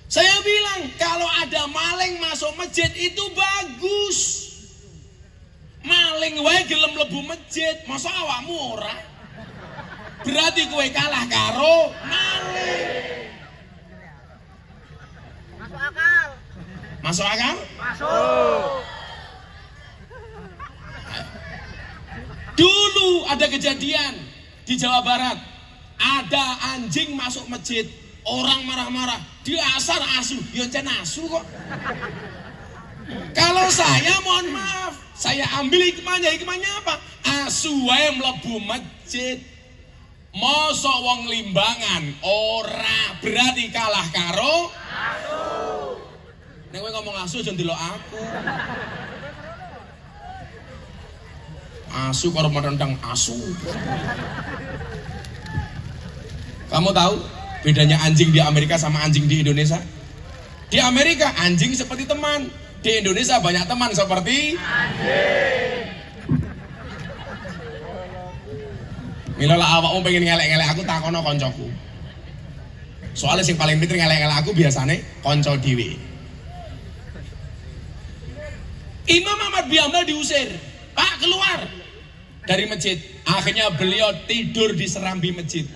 Saya bilang kalau ada maling masuk masjid itu bagus. Maling wae gelem mlebu masjid, masa awakmu ora? Berarti kowe kalah karo maling. Masuk akal? Masuk akal? Masuk. Dulu ada kejadian di Jawa Barat, ada anjing masuk masjid, orang marah-marah, diasar asu, yoncen asu kok. Kalau saya mohon maaf, saya ambil hikmahnya apa? Asu wae mlebu masjid. Mosok wong limbangan ora, berarti kalah karo asu. Nek kowe ngomong asu aja ndelok aku. Asu karo merendang asu. Kamu tahu bedanya anjing di Amerika sama anjing di Indonesia? Di Amerika anjing seperti teman, di Indonesia banyak teman seperti anjing. Mila awakmu pengen ngelek-ngelek aku takono koncoku. Soalnya sing paling pinter ngelek-ngelek aku biasane konco dhewe. Imam Ahmad bin Hambal diusir, Pak keluar dari masjid. Akhirnya beliau tidur di serambi masjid.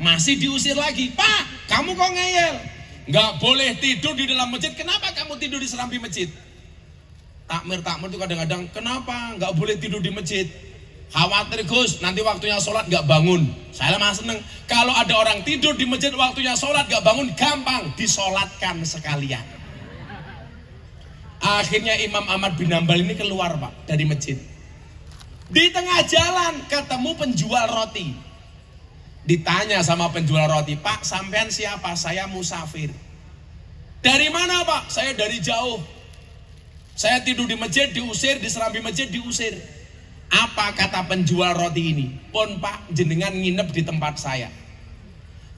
Masih diusir lagi, Pak kamu kok ngeyel? Nggak boleh tidur di dalam masjid. Kenapa kamu tidur di serambi masjid? Takmir itu kadang-kadang, kenapa nggak boleh tidur di masjid? Khawatir Gus, nanti waktunya sholat gak bangun. Saya mah seneng. Kalau ada orang tidur di masjid waktunya sholat gak bangun, gampang disolatkan sekalian. Akhirnya Imam Ahmad bin Hambal ini keluar Pak dari masjid. Di tengah jalan ketemu penjual roti. Ditanya sama penjual roti, Pak sampean siapa? Saya musafir. Dari mana Pak? Saya dari jauh. Saya tidur di masjid diusir, di serambi masjid diusir. Apa kata penjual roti ini? Pun Pak, jenengan nginep di tempat saya.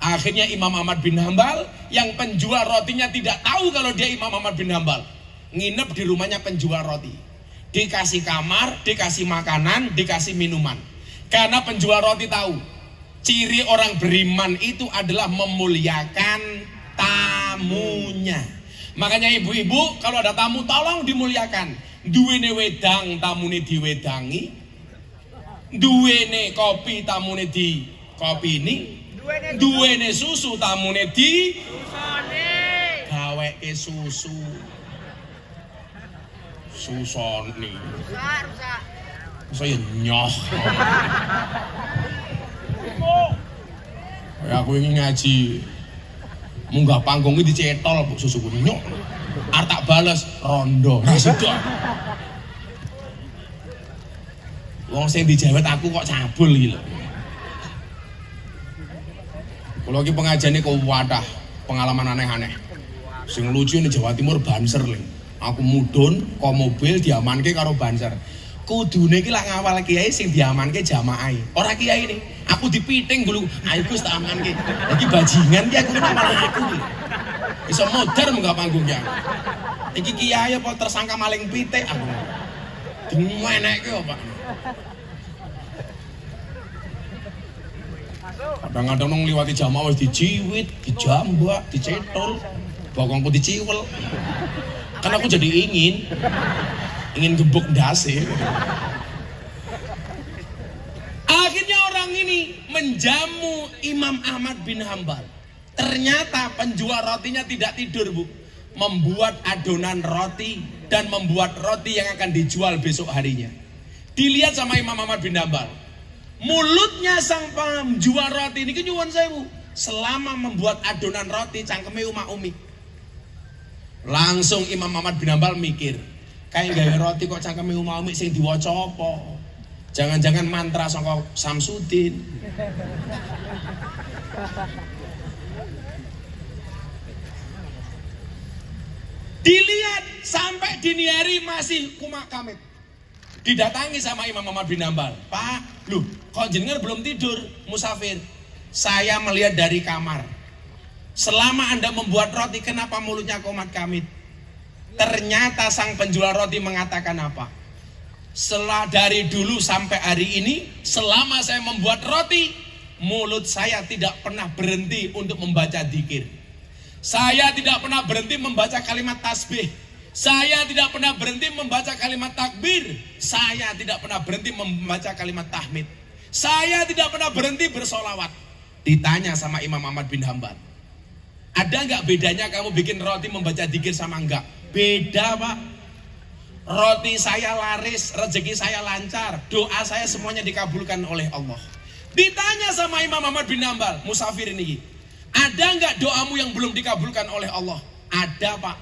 Akhirnya Imam Ahmad bin Hambal yang penjual rotinya tidak tahu kalau dia Imam Ahmad bin Hambal. Nginep di rumahnya penjual roti. Dikasih kamar, dikasih makanan, dikasih minuman. Karena penjual roti tahu, ciri orang beriman itu adalah memuliakan tamunya. Makanya ibu-ibu kalau ada tamu tolong dimuliakan. Duwene wedang tamune diwedangi, duwene kopi tamune di kopi ini, duwene susu tamune di gaweke susu. Susoni. Saya nyoh. Aku ingin ngaji. Munggah panggung ini dicetol susu nyok. Artak balas rondo. Rasido. Wong sing dijawet aku kok cabul iki lho. Kalau iki pengajiane kok wadah, pengalaman aneh-aneh. Sing lucu ning Jawa Timur banser lho. Aku mudhun kok mobil diamanke karo banser. Kudune iki lak ngawal kiai sing diamanke jamaah. Ora kiai ini. Aku dipiting dulu. Ayo Gus tak amanke. Iki bajingan ki aku malah aku iki. Iso modar munggah panggungnya. Iki kiai apa tersangka maling pitik aku. Dimenekke apa? Kadang-kadang nang liwati jamaah wis dijiwit, dijambak, dicetol, bokongku diciwel. Kan aku jadi ingin gebuk ndase. Akhirnya orang ini menjamu Imam Ahmad bin Hambal. Ternyata penjual rotinya tidak tidur, Bu. Membuat adonan roti dan membuat roti yang akan dijual besok harinya. Dilihat sama Imam Ahmad bin Hambal. Mulutnya sang penjual roti ini nyuwun sewu. Selama membuat adonan roti cangkeme umi. Langsung Imam Ahmad bin Hambal mikir, kayak gawe roti kok cangkeme umi sing diwaca apa? Jangan-jangan mantra saka Samsudin. Dilihat sampai dini hari masih kumak kamit. Didatangi sama Imam Ahmad bin Hambal. Pak, loh, kok jenengan belum tidur, musafir? Saya melihat dari kamar. Selama Anda membuat roti, kenapa mulutnya komat kamit? Ternyata sang penjual roti mengatakan apa? Setelah dari dulu sampai hari ini, selama saya membuat roti, mulut saya tidak pernah berhenti untuk membaca dzikir. Saya tidak pernah berhenti membaca kalimat tasbih. Saya tidak pernah berhenti membaca kalimat takbir. Saya tidak pernah berhenti membaca kalimat tahmid. Saya tidak pernah berhenti bersolawat. Ditanya sama Imam Ahmad bin Hambal, ada nggak bedanya kamu bikin roti membaca dzikir sama enggak? Beda, Pak. Roti saya laris, rezeki saya lancar, doa saya semuanya dikabulkan oleh Allah. Ditanya sama Imam Ahmad bin Hambal, musafir ini, ada nggak doamu yang belum dikabulkan oleh Allah? Ada, Pak.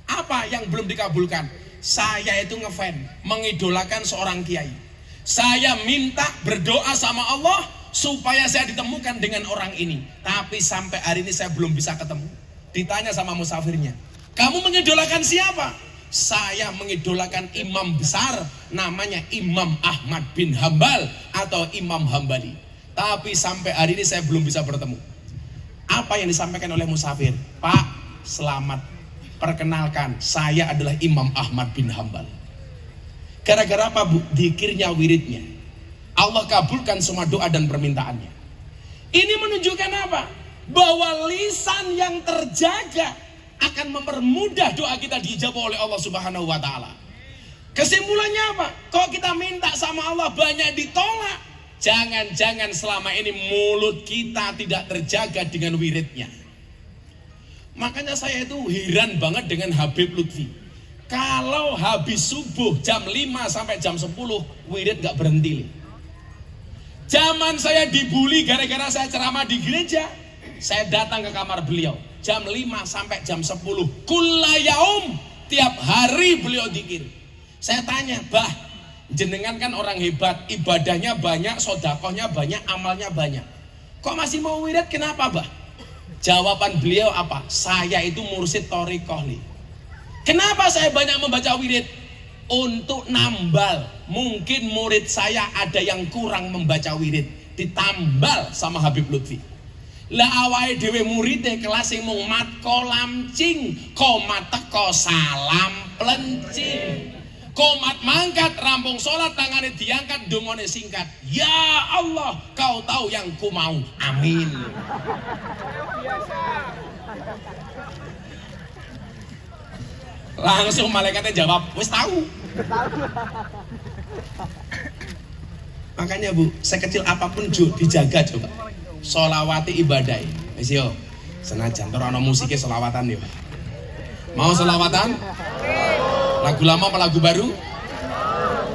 Apa yang belum dikabulkan? Saya itu ngefan, mengidolakan seorang kiai. Saya minta berdoa sama Allah supaya saya ditemukan dengan orang ini. Tapi sampai hari ini saya belum bisa ketemu. Ditanya sama musafirnya, kamu mengidolakan siapa? Saya mengidolakan imam besar, namanya Imam Ahmad bin Hambal atau Imam Hambali. Tapi sampai hari ini saya belum bisa bertemu. Apa yang disampaikan oleh musafir? Pak, selamat. Perkenalkan, saya adalah Imam Ahmad bin Hambal. Gara-gara apa, Bu? Dzikirnya, wiridnya. Allah kabulkan semua doa dan permintaannya. Ini menunjukkan apa? Bahwa lisan yang terjaga akan mempermudah doa kita dijawab oleh Allah Subhanahu wa Ta'ala. Kesimpulannya apa? Kalau kita minta sama Allah banyak ditolak, jangan-jangan selama ini mulut kita tidak terjaga dengan wiridnya. Makanya saya itu heran banget dengan Habib Lutfi. Kalau habis subuh jam 5 sampai jam 10 wirid gak berhenti. Zaman saya dibully gara-gara saya ceramah di gereja, saya datang ke kamar beliau jam 5 sampai jam 10 kullayaum, tiap hari beliau dzikir. Saya tanya, Bah, jenengan kan orang hebat, ibadahnya banyak, sodakohnya banyak, amalnya banyak, kok masih mau wirid, kenapa, Bah? Jawaban beliau apa? Saya itu mursyid thariqah li. Kenapa saya banyak membaca wirid? Untuk nambal. Mungkin murid saya ada yang kurang membaca wirid, ditambal sama Habib Lutfi. Lah awake dhewe muride kelas sing mung mat kolam cing, komat teko salam plencing. Komat mangkat rampung sholat tangannya diangkat dongone singkat. Ya Allah, kau tahu yang ku mau. Amin. Langsung malaikatnya jawab, wis tahu. Makanya Bu, sekecil apapun dijaga coba. Sholawati ibadah. Wis yo, senajan terus ana musiknya sholawatan yo. Mau sholawatan? Lagu lama apa lagu baru?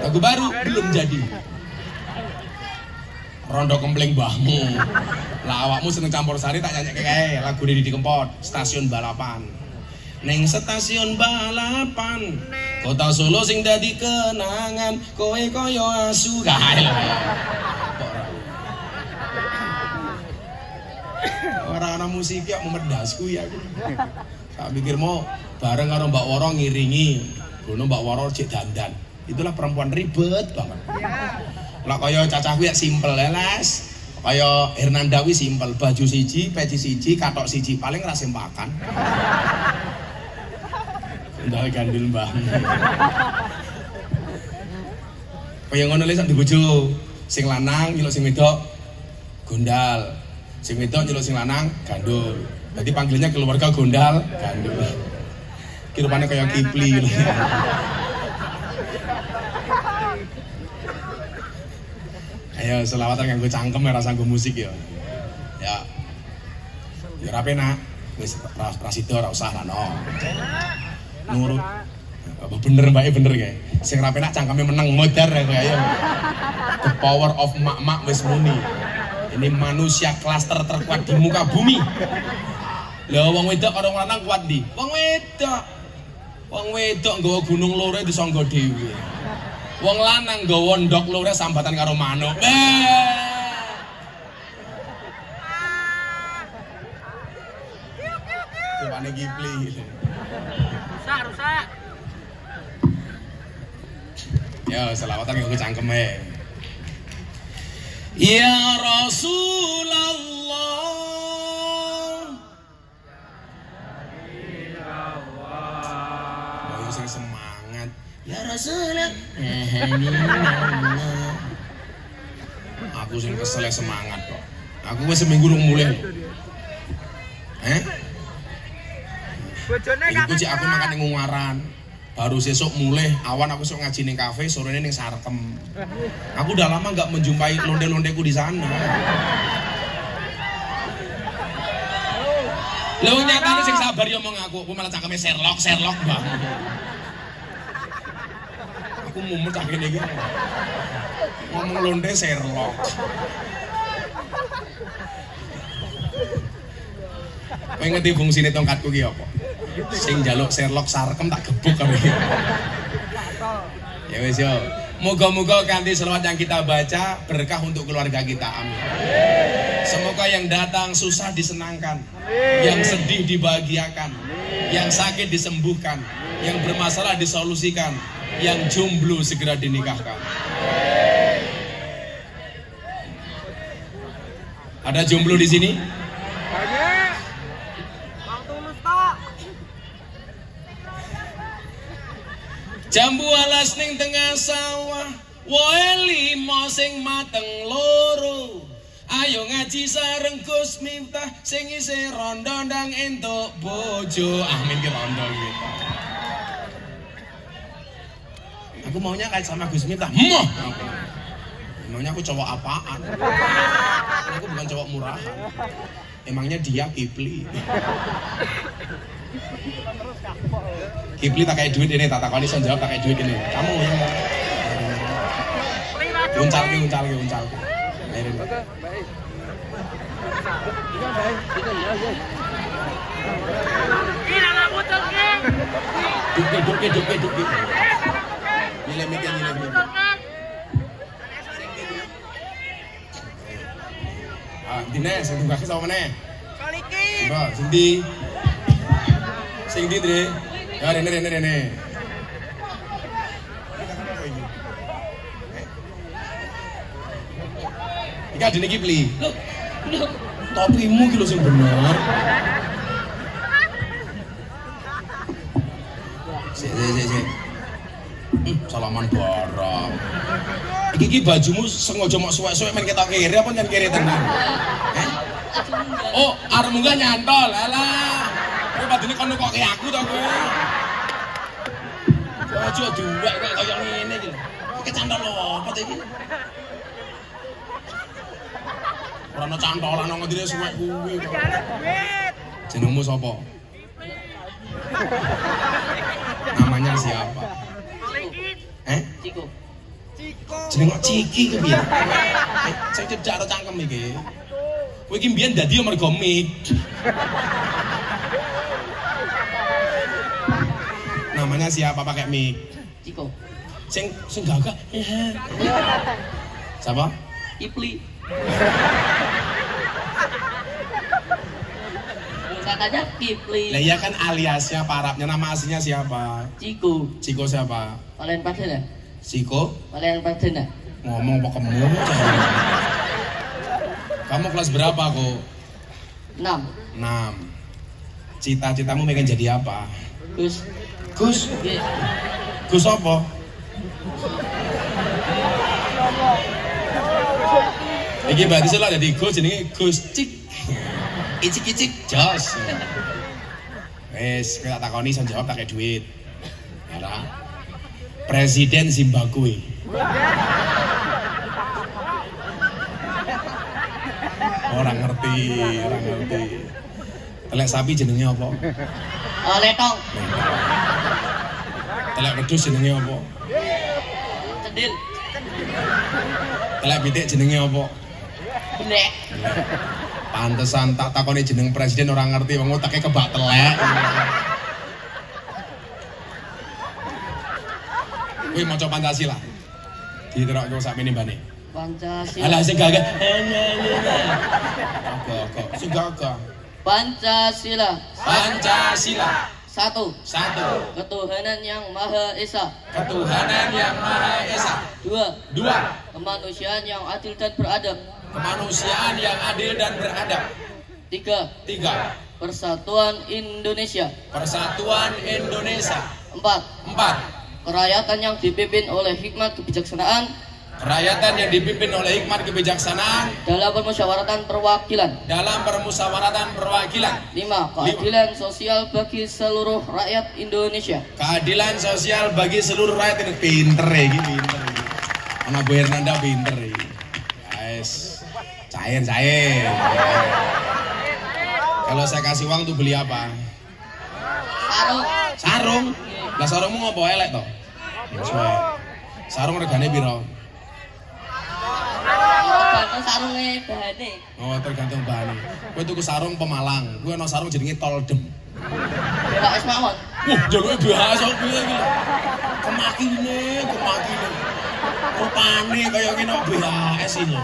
Lagu baru belum jadi. Rondo kempleng mbahmu. Lah awakmu seneng campur sari tak nyanyi kayak lagu Didi Kempot, stasiun balapan. Neng stasiun balapan, kota Solo sing dadi kenangan, kowe koyo asu kae. Orang ana musik ya memedasku ya. Tak pikir mau bareng karo Mbak Woro ngiringi. Gono Mbak Woro cek dandan. Itulah perempuan ribet banget. Lah kaya cacahku ya simpel leles. Kaya Hernandawi simpel, baju siji, peci siji, katok siji, paling ra sempakan. Ndal gandul Mbah. Kaya ngono le sak dibojo. Sing lanang nyeluk sing wedok gondal. Sing wedok nyeluk sing lanang gandul. Dadi panggilannya keluarga gondal, gandul. Kirupane kaya Kipli. Ayo selawatan nganggo cangkem ora sanggo musik ya. Ya. Ya ora penak. Wis prasido ora usah lah no. Nurut. Apa bener Mbak bener kae. Sing ora penak cangkeme meneng modar kae ayo. The power of mak-mak wis muni. Ini manusia klaster terkuat di muka bumi. Lah wong wedok karo lanang kuat ndi? Wong wedok. Wong wedok nggawa gunung lore disangga dhewe. Wong lanang nggawa ndok lore sambatan karo manuk. Tupane Kipli. Rusak. Ya, selawatan nggo cangkeme. Ya Rasulullah. Semangat ya Rasulullah. Aku sing kesel semangat kok. Aku wis seminggu rung mulih. Bojone kan cek aku makan ning Ungaran. Baru sesuk mulih, awan aku sok ngaji ning kafe, sorene ning Sarkem. Aku udah lama nggak menjumpai londe-londeku di sana. Lho nyatane sing sabar yo omong aku malah cangkeme Sherlock Bang. Aku mumet cah kene iki. Ngomong londe Sherlock. Kowe ngerti fungsine tongkatku ki apa? Sing njaluk Sherlock Sarkem tak gebuk karo iki. Ya wis yo. Moga-moga kanthi selawat yang kita baca berkah untuk keluarga kita. Amin. Semoga yang datang susah disenangkan, yang sedih dibahagiakan, yang sakit disembuhkan, yang bermasalah disolusikan, yang jomblo segera dinikahkan. Ada jomblo di sini? Jambu alas ning tengah sawah, woe limo sing mateng loro. Ayo ngaji sareng Gus Miftah, sing isih rondo ndang entuk bojo. Amin ki rondo gitu. Aku maunya kayak sama Gus Miftah. Moh. Emangnya aku cowok apaan? Aku bukan cowok murahan. Emangnya dia Kipli. Kipli tak kayak duit ini, tak takoni iso jawab tak kayak duit ini. Kamu ya. Uncal. Ayo. Duke. Nilai. Ah, dine sing tunggake sapa meneh? Kaliki. Coba, sing di Dre. Ya rene. Iki adine iki Pli. Lho, topimu iki lho sing bener. Sik. Salaman barang. Iki bajumu sengaja mok suwek-suwek men ketok kiri apa nyen kiri tenan? Oh, arep munggah nyantol. Alah. Kowe padine kono kok ke aku to kowe. Baju duwek kok kaya ngene iki lho. Kecantol apa to iki? Ora ono cantolan nang ngene suwek kuwi. Jenengmu sapa? Namanya siapa? Ciko. Jeneng Ciki ku piye? Sing cedak karo cangkem iki. Kowe iki mbiyen dadi yo mergo mik. Namanya siapa pakai mik? Ciko. Sing gagah. Siapa? Ipli. Katanya Kipli. Lah iya kan aliasnya Arabnya, nama aslinya siapa? Ciko. Ciko siapa? Kalian padana? Ciko? Kalian padana? Ngomong apa kamu? Kamu kelas berapa kok? 6. 6. Cita-citamu pengen jadi apa? Gus. Gus? Yes. Gus apa? Iki berarti sih lah jadi Gus, jenenge Gus Cik. Icik-icik, jos. Wes, kita takoni iso jawab pakai duit. Ya. Presiden Zimbabwe. Orang ngerti. Telek sapi jenenge apa? Letong. Telek wedhus jenenge apa? Cendil. Telek pitik jenenge apa? Benek. Pantesan tak takoni jeneng presiden orang ngerti, wong utake kebak telek. Kuwi maca Pancasila. Diterokno sakmene mbane. Pancasila. Alah sing gagah. Kok sing gagah. Pancasila. Satu. 1. Ketuhanan yang Maha Esa. 2. Kemanusiaan yang adil dan beradab. 3. Persatuan Indonesia. 4. Kerakyatan yang dipimpin oleh hikmat kebijaksanaan dalam permusyawaratan perwakilan. 5. Keadilan sosial bagi seluruh rakyat Indonesia. Keadilan sosial bagi seluruh rakyat ini pinter iki. Anak Bu Hernanda pinter iki. Guys, cair. Kalau saya kasih uang tuh beli apa? Sarung. Lah sarungmu ngopo elek toh? Sarung regane piro? Tergantung sarungnya bahane. Oh, tergantung bahane. Kowe tuku sarung Pemalang, kowe ana sarung jenenge Toldem. Pak Ismawon. Wah, jaluke bahasa piye iki? Kemakine. Rupane kaya ngene BHS iki lho.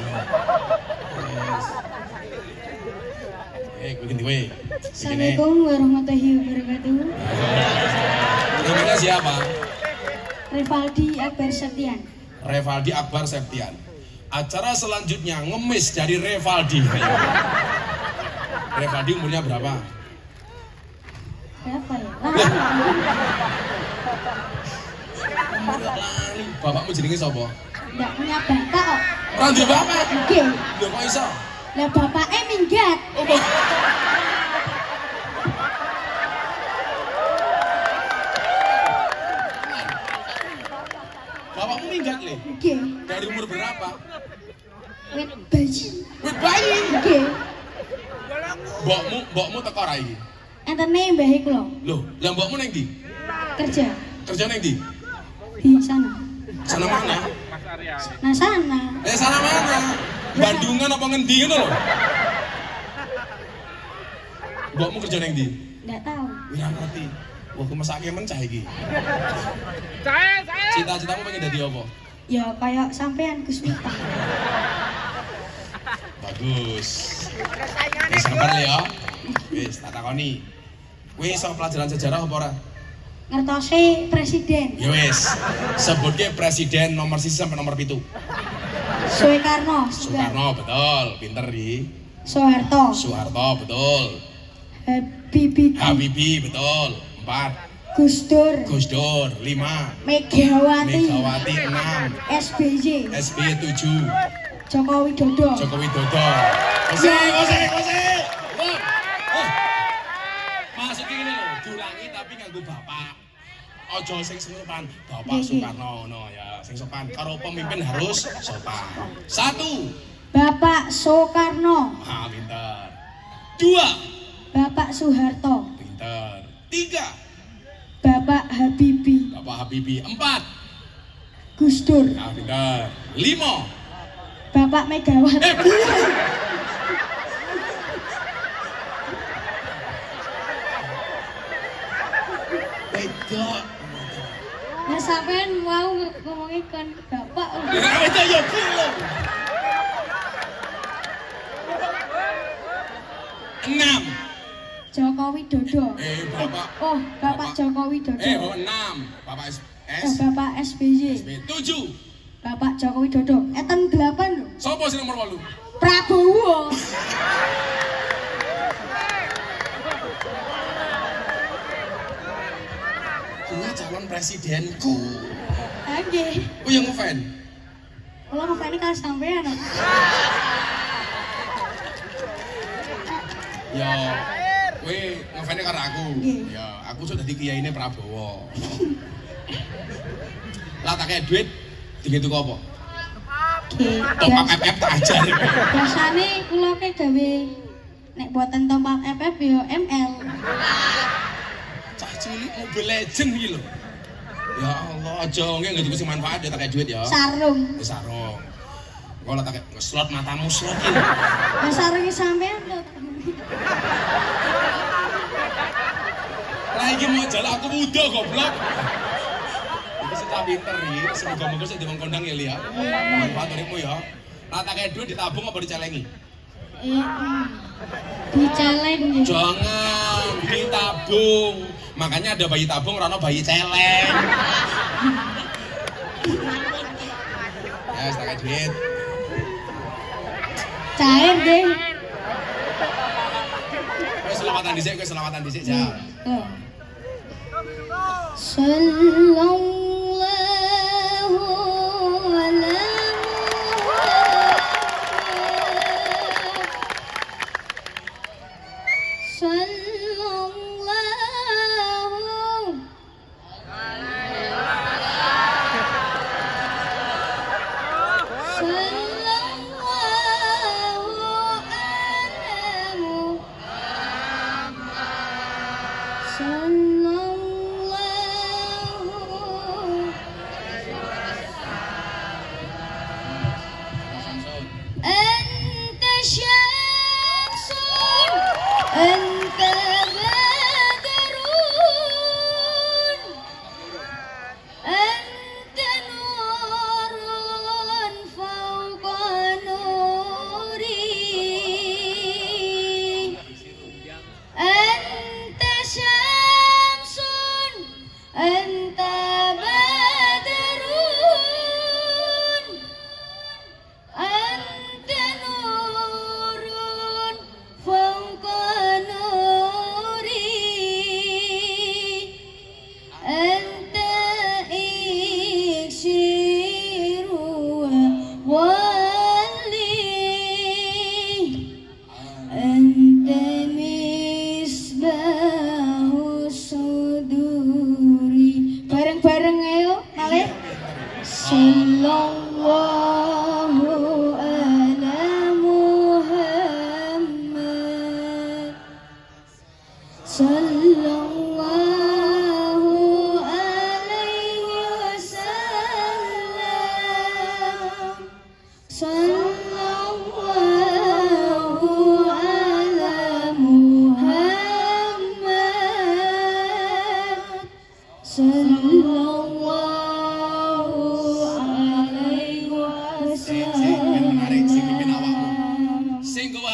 Kowe. Assalamualaikum warahmatullahi wabarakatuh. Namanya siapa? Revaldi Akbar Septian. Acara selanjutnya ngemis dari Revaldi. Revaldi umurnya berapa? Berapa ya? Lali. Bapakmu jenenge sapa? Nggak punya bapak kok. Ora duwe bapak. Nggih. Lho kok iso? Lah bapaknya minggat. Bapakmu minggat le? Nggih. Dari umur berapa? Wit bayi. Wit bayi. Nggih. Mbokmu teko ra iki? Entene mbah iku lho. Loh, lah mbokmu nang ndi? Kerja Kerja nang ndi? di sana. Sana mana? Nah sana. Sana mana? Bandungan apa ngendi ngono lho? Mbokmu kerja nang ndi? Nggak tahu. Ora ngerti. Wah, aku mesake mencah iki. Saya. Cita-citamu pengen dadi apa? Ya kayak sampean Gus Miftah. Bagus. Wis sabar ya. Wis tak takoni. Kowe iso pelajaran sejarah apa ora? Ngertosi presiden. Ya wis. Sebutke presiden nomor 1 sampai nomor 7. Soekarno. Soekarno betul, pinter iki. Soeharto. Soeharto betul. Habibie betul. 4. Gus Dur. Gus Dur 5. Megawati. Megawati 6. SBY. SBY 7. Joko Widodo. Joko Widodo. Kose. Masuk ngene lho, diulangi tapi nganggo bapak. Ojo sing sopan, Bapak Soekarno ngono ya, sing sopan. Karo pemimpin harus sopan. 1. Bapak Soekarno. Ah, pinter. 2. Bapak Soeharto. Pinter. 3. Bapak Habibie. Bapak Habibie. 4. Gus Dur. Ah, pinter. 5. Bapak Megawati. Beda. Nah sampean mau ngomongin kan bapak. Beda ya belum. 6. Joko Widodo. Bapak. Oh, Bapak Joko Widodo. 6. Bapak Bapak SBY. 7. Bapak Joko Widodo. Eten 8 lho. Sopo sing nomor 8? Prabowo. Kuwi calon presidenku. Nggih. Oh yang ngefan. Kalau ngefani kalau sampean. Ya, kowe ngefane karo aku. Nggih. Ya, aku sudah dadi kiyaine Prabowo. Lah tak kaya duit digitu kok apa? Nggih. Top up FF tak ajar. Biasane kula ke gawe nek buatan top up FF ya ML. Cah cilik Mobile Legend iki lho. Ya Allah, aja nggih nggo sing manfaat ya tak kaya duit ya. Sarung. Wis sarung. Kalau tak kaya slot matamu slot iki. Lah sarunge sampean to. Lah iki mau jalan aku muda goblok. Iki sing tak pinter iki, semoga-moga sing diwong kondang ya Lia. Manfaat uripmu ya. Lah tak kaya duit ditabung apa dicelengi? Diceleng nggih. Jangan ditabung. Makanya ada bayi tabung, ora ono bayi celeng. Ya, tak kaya duit. Cair nggih. Selawatan dhisik, ja. Sallallahu ala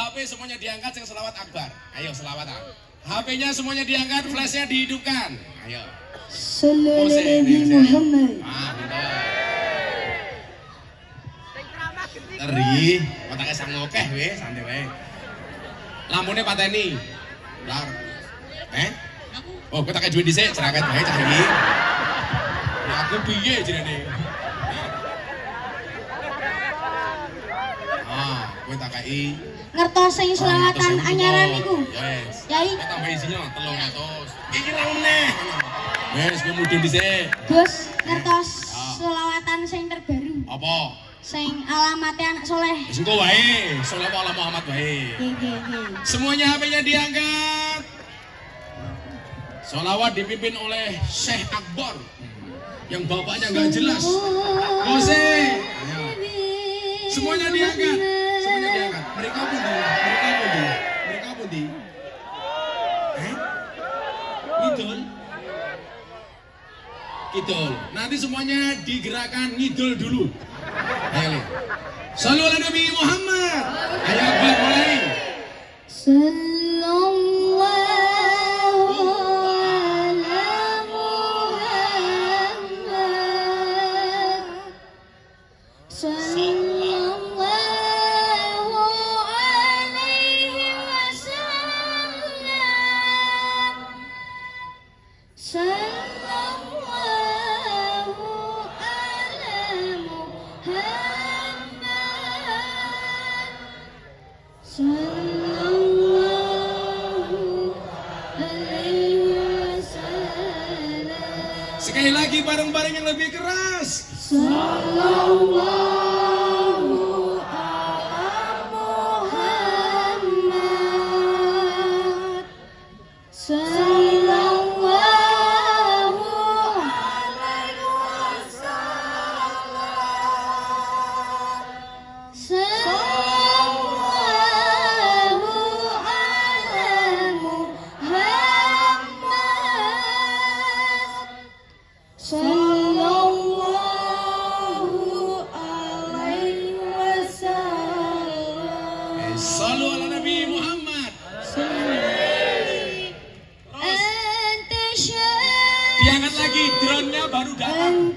HP semuanya diangkat yang selawat akbar. Ayo selawatan. HP-nya semuanya diangkat, flashnya dihidupkan. Ayo. Sallallahu alaihi Muhammad. Teri, otaknya sang ngokeh weh, santai weh. Lampunya pateni. Lar. Oh, kita kayak duit dhisik, ceraket wae cah iki. Ya aku piye jenenge? Kowe tak kai. Ngertos sing selawatan anyaran niku. Yes. Yai. Kita tambah isinya 300. Iki ra meneh. Wes, kowe mudhun dhisik. Gus, ngertos selawatan sing terbaru. Apa? Sing alamatnya anak soleh. Wis engko wae, sallallahu alaihi Muhammad wae. Nggih. Semuanya HP-nya diangkat. Sholawat dipimpin oleh Syekh Akbar yang bapaknya nggak jelas. Kose. Semuanya diangkat. Mereka pun di. Ngidul. Nanti semuanya digerakkan ngidul dulu. Ayo lihat. Shallu ala Nabi Muhammad. Ayo Akbar mulai. Sekali lagi bareng-bareng yang lebih keras. Sallallahu ala Muhammad. Sallallahu alaihi wasallam. Sallallahu ala Muhammad. Sallallahu alaihi wasallam. Sallu ala Nabi Muhammad. Diangkat lagi, drone-nya baru datang.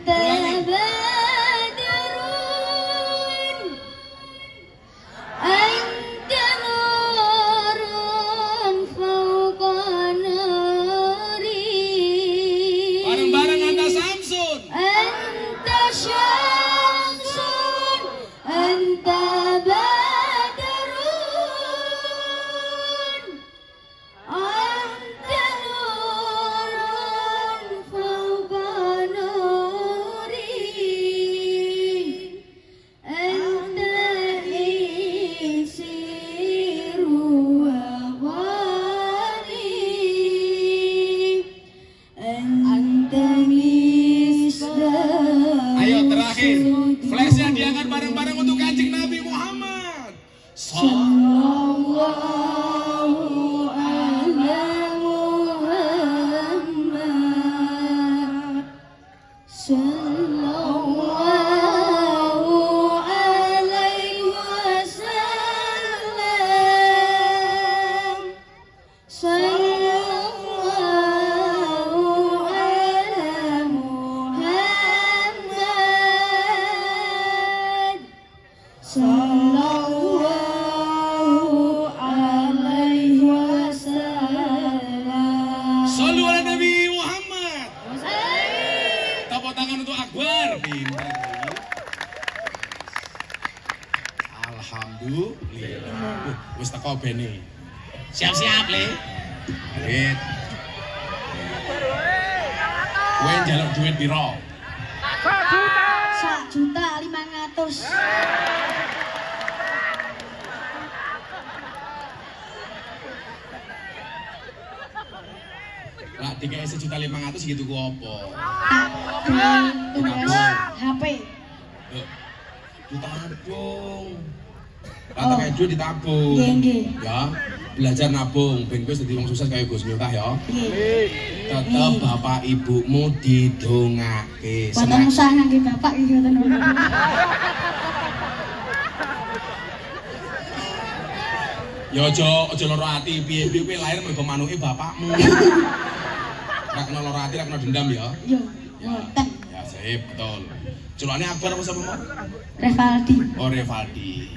Bareng-bareng Anta Samsun. Anta Syamsun, Anta Badarun, Anta Nurun fauqa nuri, Anta isiru wa wari, Anta misdah. Ayo terakhir, flashnya diangkat bareng-bareng untuk Kanjeng Nabi Muhammad. Sallallahu ala Muhammad. Sallallahu alaihi wasallam. Sallallahu ala Muhammad. Sallallahu alaihi wasallam. Sallu ala Nabi Muhammad. Tepuk tangan untuk Akbar. Alhamdulillah. Wis teko bene. Siap-siap, Le. Wit. Kowe njaluk duit piro? 1.500.000. Lah dikek 1.500.000 gitu ku apa? Tugas HP. Ditabung. Rata kayak duit ditabung. Nggih. Ya, belajar nabung ben kowe dadi wong sukses kaya Gus Miftah ya. Nggih. Tetep bapak ibumu didongake. Boten usah ngangge bapak iki ngoten. Ya aja lara ati, piye-piye kowe lahir mergo manuke bapakmu. Ora kena lara ati, ora kena dendam ya. Yo, mboten. Ya sip, betul. Culane Akbar apa sapa mau? Revaldi. Oh, Revaldi.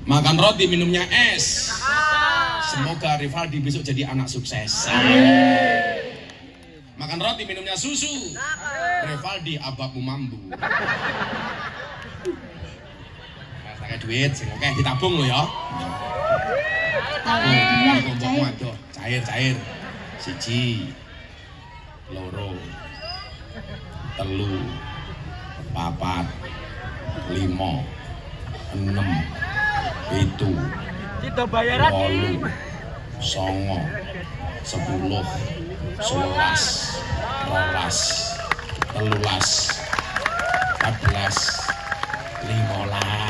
Makan roti, minumnya es. Semoga Revaldi besok jadi anak sukses. Makan roti, minumnya susu. Revaldi abakmu mambu. Pakai duit, sing oke ditabung lo ya. Waduh, cair. Siji, loro, telu, papat, limo, enem, pitu, wolu, songo, 10, 11, 12, 13, 14, 15.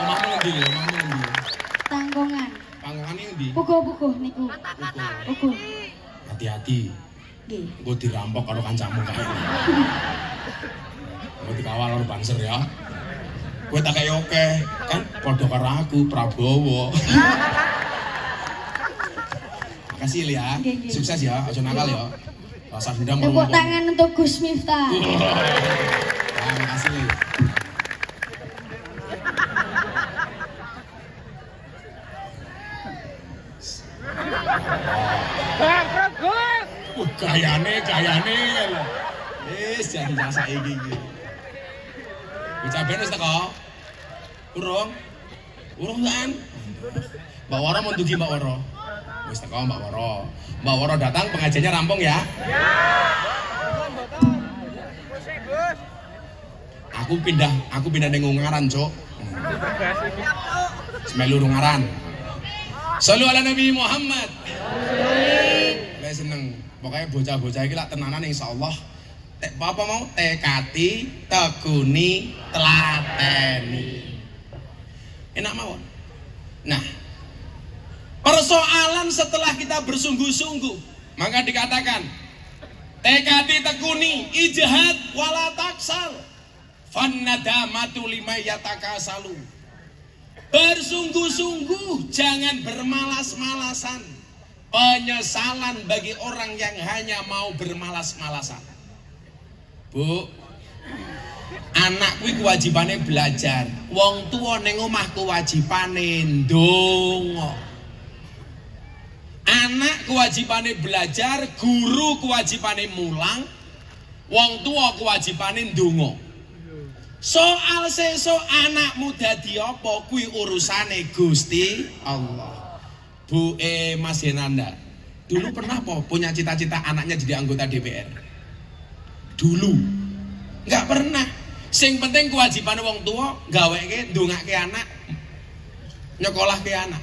Omahmu ngendi? Tanggongan. Panggongan ngendi? Puguh niku. Puguh. Hati-hati. Nggih. Engko dirampok karo kancamu kae. Engko dikawal karo banser ya. Kowe tak kaya oke, kan padha karo aku Prabowo. Makasih ya. Sukses ya, aja nakal ya. Rasa dendam. Tepuk tangan untuk Gus Miftah. Makasih Li. Bangkrut Gus. Gayane. Jangan jasa iki. Bocah ben wis teko? Urung kan? Mbak Woro mau ndugi Mbak Woro. Wis teko Mbak Woro. Mbak Woro datang, pengajiannya rampung ya. Aku pindah ning Ungaran, Cuk. Semelu Ungaran. Shallu ala Nabi Muhammad. Lah seneng. Pokoknya bocah-bocah iki lak tenanan insyaallah. Apa mau tekati, tekuni, telateni. Enak mawon. Nah, persoalan setelah kita bersungguh-sungguh, maka dikatakan tekati, tekuni, ijtihad wala taksal. Fannadamatu lima yatakasalu. Bersungguh-sungguh, jangan bermalas-malasan. Penyesalan bagi orang yang hanya mau bermalas-malasan. Bu, anak kuwi kewajibane belajar. Wong tuwa ning omah kewajibane ndonga. Anak kewajibane belajar, guru kewajibane mulang, wong tuwa kewajibane ndonga. Soal sesuk anakmu dadi apa kuwi urusane Gusti Allah. Bu Mas Henanda, dulu pernah punya cita-cita anaknya jadi anggota DPR? Dulu nggak pernah. Sing penting kewajiban wong tua gaweke ndongake anak, nyekolahke anak.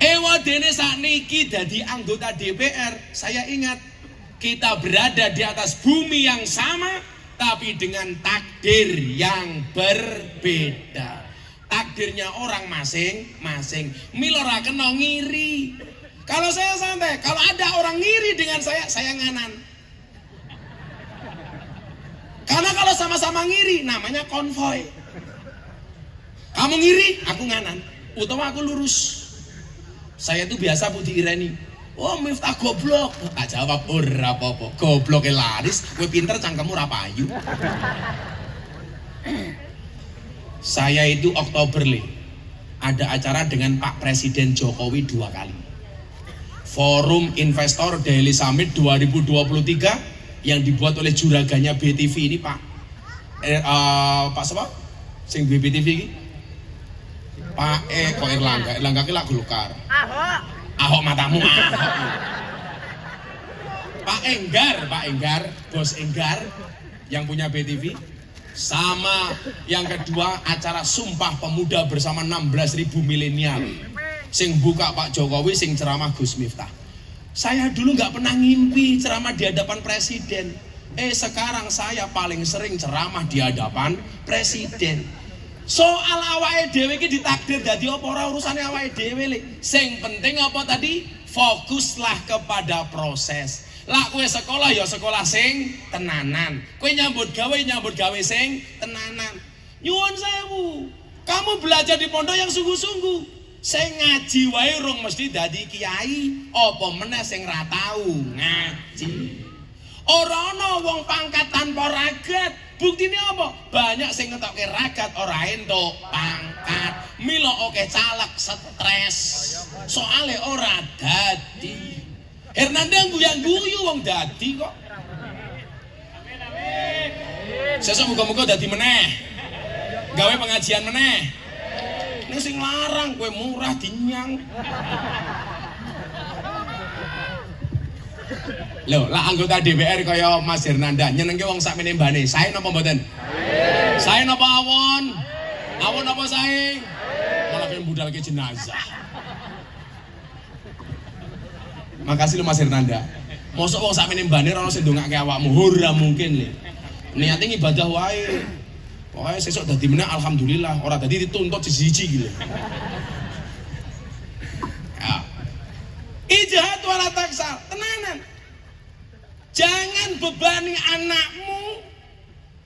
Wadene sakniki dadi anggota DPR, saya ingat kita berada di atas bumi yang sama tapi dengan takdir yang berbeda. Takdirnya orang masing-masing. Mila ora kena ngiri. Kalau saya santai, kalau ada orang ngiri dengan saya nganan. Karena kalau sama-sama ngiri namanya konvoy. Kamu ngiri, aku nganan. Utawa aku lurus. Saya itu biasa putih ireni. Oh Miftah goblok. Tak jawab ora apa-apa. Gobloke laris, kowe pinter cangkemmu ra payu. Saya itu Oktober ada acara dengan Pak Presiden Jokowi 2 kali. Forum Investor Daily Summit 2023 yang dibuat oleh juraganya BTV ini Pak siapa? Sing BTV ini? Pak kok Erlangga ki lak Golkar. Ahok matamu Ahok. Pak Enggar, Bos Enggar yang punya BTV. Sama yang kedua acara Sumpah Pemuda bersama 16.000 milenial. Sing buka Pak Jokowi, sing ceramah Gus Miftah. Saya dulu nggak pernah ngimpi ceramah di hadapan presiden. Sekarang saya paling sering ceramah di hadapan presiden. Soal awake dhewe iki ditakdir dadi apa ora urusane awake dhewe. Sing penting apa tadi? Fokuslah kepada proses. Lah kowe sekolah ya sekolah sing tenanan. Kowe nyambut gawe sing tenanan. Nyuwun sewu. Kamu belajar di pondok yang sungguh-sungguh. Saya ngaji wae rong mesti dadi kiai, apa meneh sing ra tau ngaji. Ora ana wong pangkat tanpa ragat. Buktine apa? Banyak sing ngetokke ragat ora entuk pangkat. Mila oke caleg stres. Soale ora dadi. Hernanda guyang-guyu wong dadi kok. Sesuk muga-muga dadi meneh. Gawe pengajian meneh. Ning sing larang kowe murah dinyang. Loh, lah anggota DPR kaya Mas Hernanda nyenengke wong sakmene mbane. Sae napa mboten? Sae napa awon? Awon apa sae? Malah pengen budalke jenazah. Makasih lho Mas Hernanda. Mosok wong sakmene mbane ora ono sing ndongake awakmu. Ora mungkin lho. Niate ibadah wae. Pokoke sesuk dadi meneh alhamdulillah, ora dadi dituntut siji-siji gitu. Ya. Ijtihad wala taksal, tenanan. Jangan bebani anakmu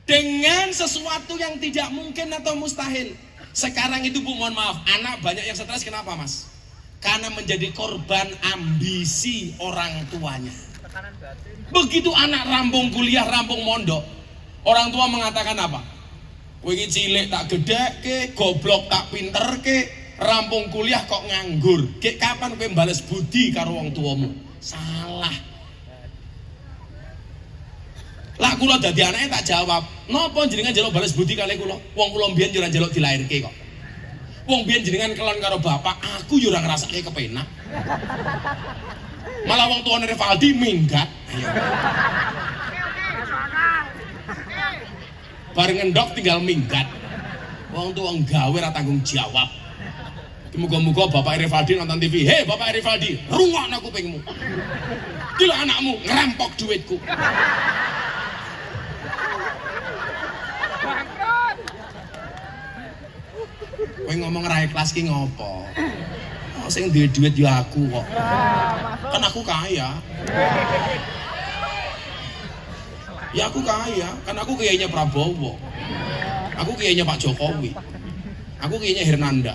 dengan sesuatu yang tidak mungkin atau mustahil. Sekarang itu Bu, mohon maaf, anak banyak yang stres kenapa Mas? Karena menjadi korban ambisi orang tuanya. Begitu anak rampung kuliah, rampung mondok, orang tua mengatakan apa? Kowe iki cilik tak gedhekke, goblok tak pinterke, rampung kuliah kok nganggur. Kek kapan kowe bales budi karo wong tuamu? Salah. Lah kula dadi anake tak jawab, "Napa jenengan njaluk bales budi kali kula? Wong kula mbiyen yo ora njaluk dilairke kok. Wong mbiyen jenengan kelon karo bapak, aku yo ora ngrasake kepenak. Malah wong tuane Rivaldi minggat." Ayo. Bareng ngendok tinggal minggat. Wong tuwa gawe ora tanggung jawab. Muga-muga Bapak Rivaldi nonton TV. Hei Bapak Rivaldi, rungokno kupingmu. Kilo anakmu ngerampok duitku. Kowe ngomong ra ikhlas ki ngopo? Oh, sing duwe duit yo aku kok. Kan aku kaya. Ya aku kaya, kan aku kiainya Prabowo. Aku kiainya Pak Jokowi. Aku kiainya Hernanda.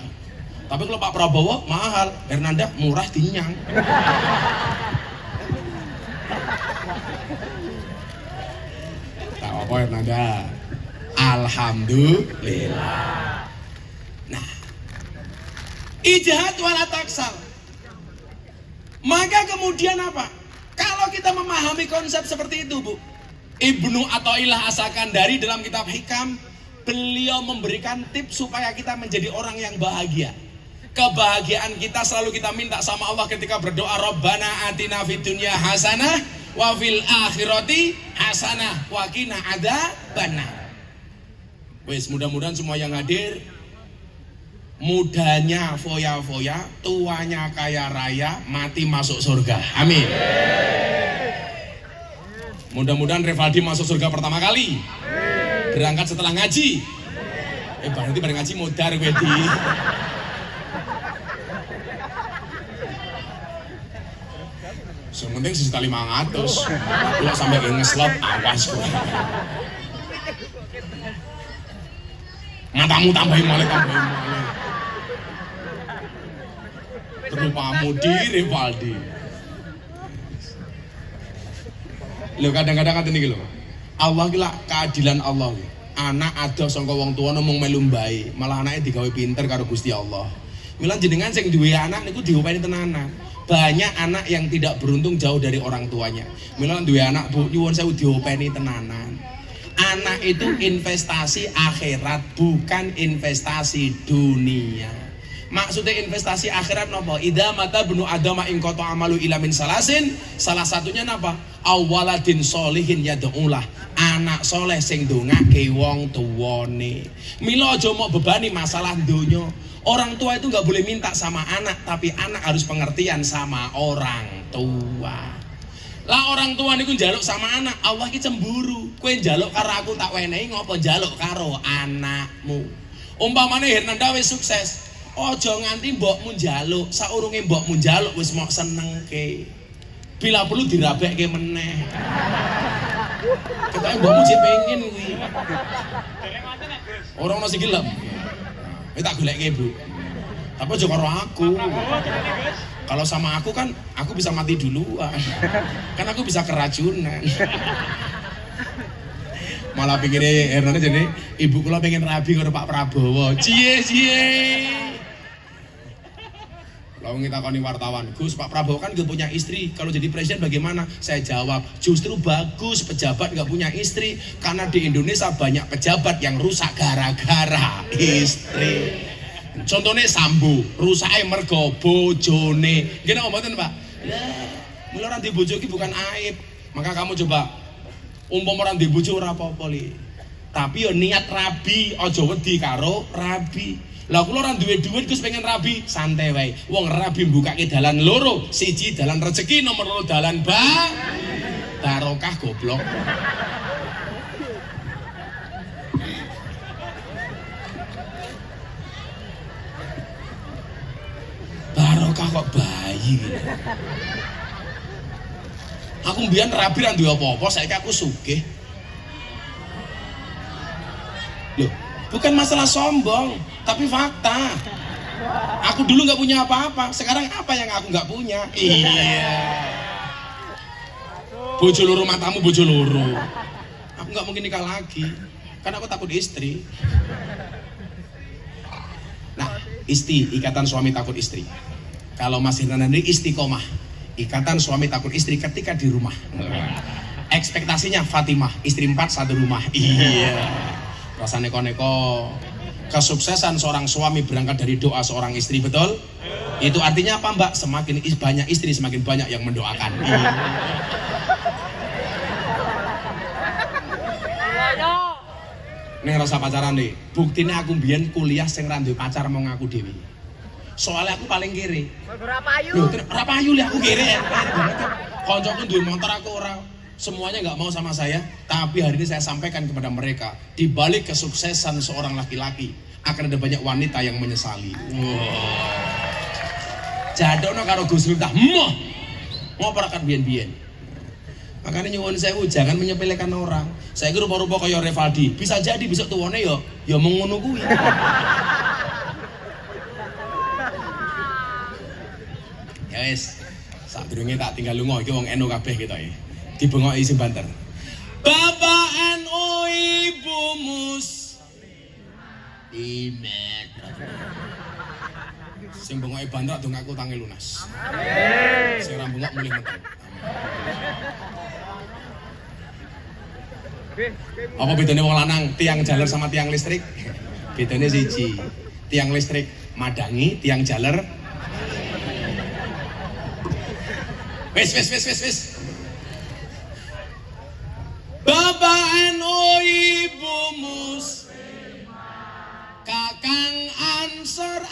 Tapi kalau Pak Prabowo mahal, Hernanda murah dinyang. Tak apa Hernanda. Alhamdulillah. Nah, ijtihad wala taksal. Maka kemudian apa? Kalau kita memahami konsep seperti itu, Bu, Ibnu Athaillah As-Sakandari dalam kitab Hikam, beliau memberikan tips supaya kita menjadi orang yang bahagia. Kebahagiaan kita selalu kita minta sama Allah ketika berdoa, Rabbana atina fid dunya hasanah wa fil akhirati hasanah wa qina adzabannar. Wes, mudah-mudahan semua yang hadir, mudanya foya-foya, tuanya kaya raya, mati masuk surga. Amin. Mudah-mudahan Rivaldi masuk surga pertama kali. Berangkat setelah ngaji. Berarti bareng ngaji modar wedi. Sementing sisa 500. Kalau sampai ngeslot awas kok. Matamu tambahin malih. Terupamu di Rivaldi. Lho kadang-kadang ngaten iki lho. Allah ki lak keadilan Allah ki. Anak adoh sangka wong tuwa mung melu mbae, malah anake digawe pinter karo Gusti Allah. Mila jenengan sing duwe anak niku diopeni tenanan. Banyak anak yang tidak beruntung jauh dari orang tuanya. Mila duwe anak Bu, nyuwun sewu diopeni tenanan. Anak itu investasi akhirat, bukan investasi dunia. Maksudnya investasi akhirat napa? Idza mata bunu adama ing qata amalu ila min salasin, salah satunya napa? Awaladin solihin yad'ulah. Anak soleh sing ndongake wong tuwane. Mila aja mau bebani masalah donya. Orang tua itu nggak boleh minta sama anak, tapi anak harus pengertian sama orang tua. Lah orang tua niku njaluk sama anak, Allah ki cemburu. Kowe njaluk karo aku tak wenehi ngopo njaluk karo anakmu. Umpamane Hernanda wis sukses, ojo nganti mbokmu njaluk, saurunge mbokmu njaluk wis mok senengke. Bila perlu dirabekke meneh. Ketoke mbokmu jek pengen kuwi. Ora ono sing gelem. Tak goleke, Bu. Tapi aja karo aku. Kalau sama aku kan aku bisa mati duluan. Kan aku bisa keracunan. Malah pikirnya Hernane jadi ibu kula pengen rabi karo Pak Prabowo. Cie. Lalu kita koni wartawan, Gus, Pak Prabowo kan gak punya istri, kalau jadi presiden bagaimana? Saya jawab, justru bagus pejabat gak punya istri, karena di Indonesia banyak pejabat yang rusak gara-gara istri. Contohnya Sambo, rusaknya mergo bojone. Gini ngomongin Pak, mulai orang di bojo ini bukan aib, maka kamu coba, orang di bojo ora apa-apa li. Tapi yo niat rabi, ojo wedi karo rabi. Lah kula ora duwe duit Gus pengen rabi, santai wae. Wong rabi mbukake dalan loro, siji dalan rezeki, nomor loro dalan barokah goblok. Barokah kok bayi. Aku mbiyen rabi ra duwe apa-apa, saiki aku sugih. Loh, bukan masalah sombong, tapi fakta. Aku dulu nggak punya apa-apa, sekarang apa yang aku nggak punya? Iya. Bojo loro matamu bojo loro. Aku nggak mungkin nikah lagi, karena aku takut istri. Nah, ikatan suami takut istri. Kalau masih nanti istiqomah, ikatan suami takut istri ketika di rumah. Ekspektasinya Fatimah, istri 4 satu rumah. Iya. Rasa neko-neko. Kesuksesan seorang suami berangkat dari doa seorang istri, betul? Itu artinya apa Mbak? Semakin banyak istri, semakin banyak yang mendoakan. Nih rasa pacaran deh. Buktinya aku mbiyen kuliah sing ra duwe pacar mau ngaku dewi. Soalnya aku paling kiri. Berapa ayu? Loh, berapa ayu lah aku kiri. Koncoku duwe motor aku orang. Semuanya nggak mau sama saya, tapi hari ini saya sampaikan kepada mereka, di balik kesuksesan seorang laki-laki akan ada banyak wanita yang menyesali. Jadono karo Gus Miftah, mau perakat biyen-biyen. Makanya nyuwun sewu, jangan menyepelekan orang. Saya kira rupa-rupa kaya Revaldi, bisa jadi bisa tuwane ya mengono kuwi. Ya wis, sadurunge tak tinggal lunga iki wong NU kabeh kita ya. Dibengok isi banter. Bapak NU Ibu Mus Imet. Sing bengoke banter dong aku tangi lunas. Sing ra bengok mulih metu. Apa bedanya wong lanang tiang jaler sama tiang listrik? Bedanya siji. Tiang listrik madangi, tiang jaler. Wis. Bapak NU Ibu Mus Kakang Ansor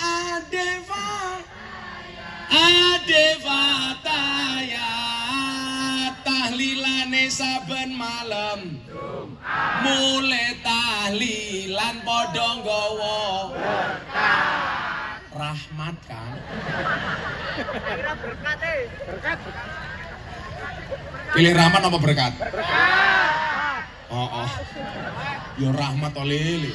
Adeva Taya tahlilane saben malam mulai tahlilan padha nggawa rahmat kan Kira berkat berkat. pilih rahmat apa berkat? Berkat. Oh. Ya rahmat oleh.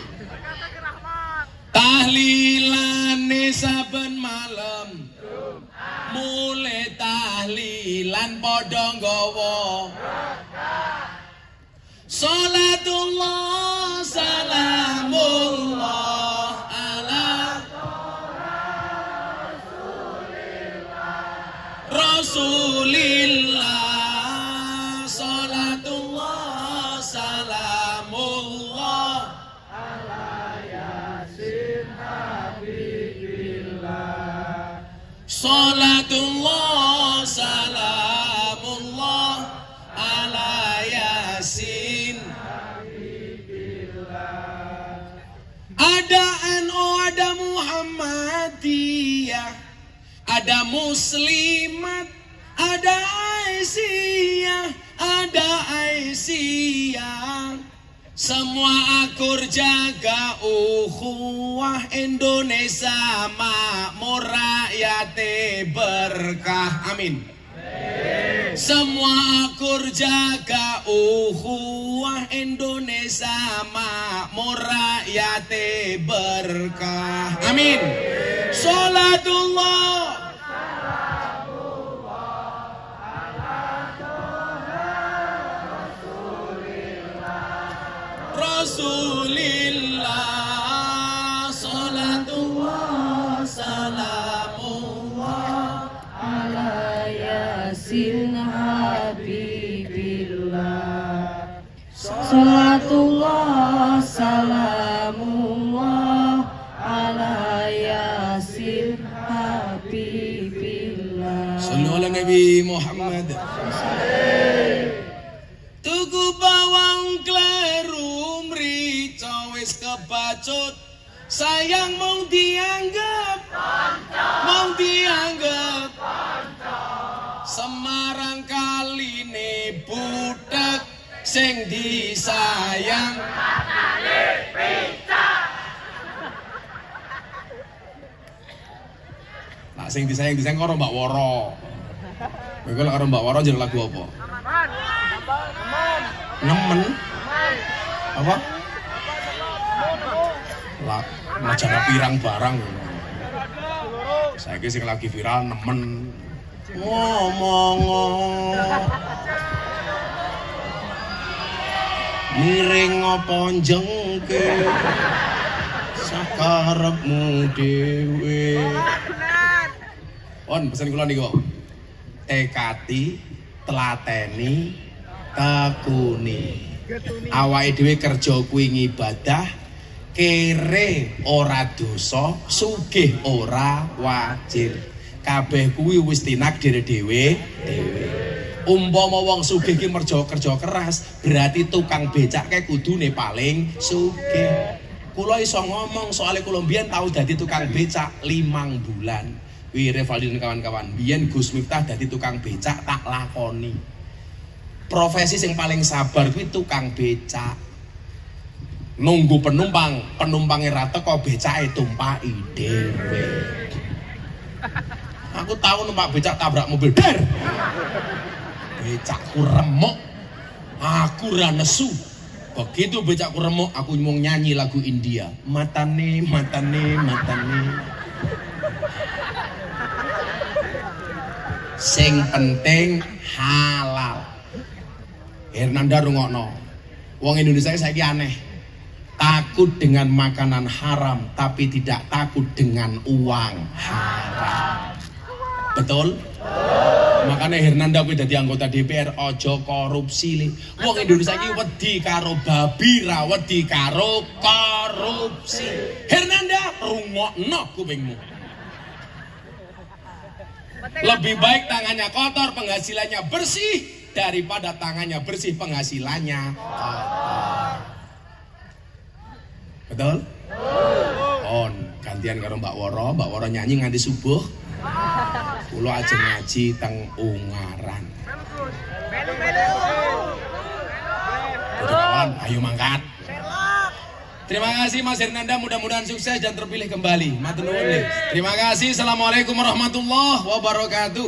Tahlilane saben malam mulai tahlilan padha nggawa Salatullah salamullah ala Rasulillah salatullah salamullah ala yasin habibillah salatullah salamullah ala yasin habibillah. Ada NU, ada Muhammadiyah, ada Muslimat, ada Aisyah, semua akur jaga ukhuwah Indonesia makmur rakyate berkah, amin. Semua akur jaga ukhuwah Indonesia makmur rakyate berkah. Amin. Sholatullah Rasulillah, sholatullah salamullah ala yasin habibillah. Salatullah salamullah ala yasin habibillah. Sallu ala Nabi Muhammad. Tuku bawang kleru mrica wis kebacut, sayang mung dianggep Semarang kaline budak sing disayang nah sing disayang karo Mbak Woro. Kowe karo Mbak Woro jeneng lagu apa? Nemen apa? Lah, majana pirang barang. Saiki sing lagi viral nemen. Ngomong miring apa jengke sakarepmu dhewe. On pesen kula niku. Tekati, telateni, tekuni. Awake dhewe kerja kuwi ngibadah, kere ora dosa, sugih ora wajib. Kabeh kuwi wis tinakdir dhewe. Umpama wong sugih ki kerja keras, berarti tukang becak ke kudune paling sugih. Kula iso ngomong soalnya kula mbiyen tau dadi tukang becak 5 bulan. Wi Revaldi dan kawan-kawan, biyen Gus Miftah dadi tukang becak tak lakoni. Profesi sing paling sabar kuwi tukang becak. Nunggu penumpangnya ra teko becake tumpaki dhewe. Aku tahu numpak becak tabrak mobil der. Becakku remuk, aku ra nesu. Begitu becakku remuk, aku mau nyanyi lagu India. Matane, matane, matane. Sing penting halal. Hernanda rungokno. Wong Indonesia saiki aneh. Takut dengan makanan haram, tapi tidak takut dengan uang haram. Betul? Makanya Hernanda kuwi dadi anggota DPR ojo korupsi le. Wong Indonesia iki wedi karo babi, ra wedi karo korupsi. Hernanda rungokno kupingmu. Lebih baik tangannya kotor, penghasilannya bersih daripada tangannya bersih, penghasilannya kotor. Betul? On gantian karo Mbak Woro nyanyi nganti subuh. Kulo aja ngaji teng Ungaran. Kawan, ayo mangkat. Terima kasih Mas Hernanda, mudah-mudahan sukses dan terpilih kembali. Matur nuwun. Terima kasih. Assalamualaikum warahmatullahi wabarakatuh.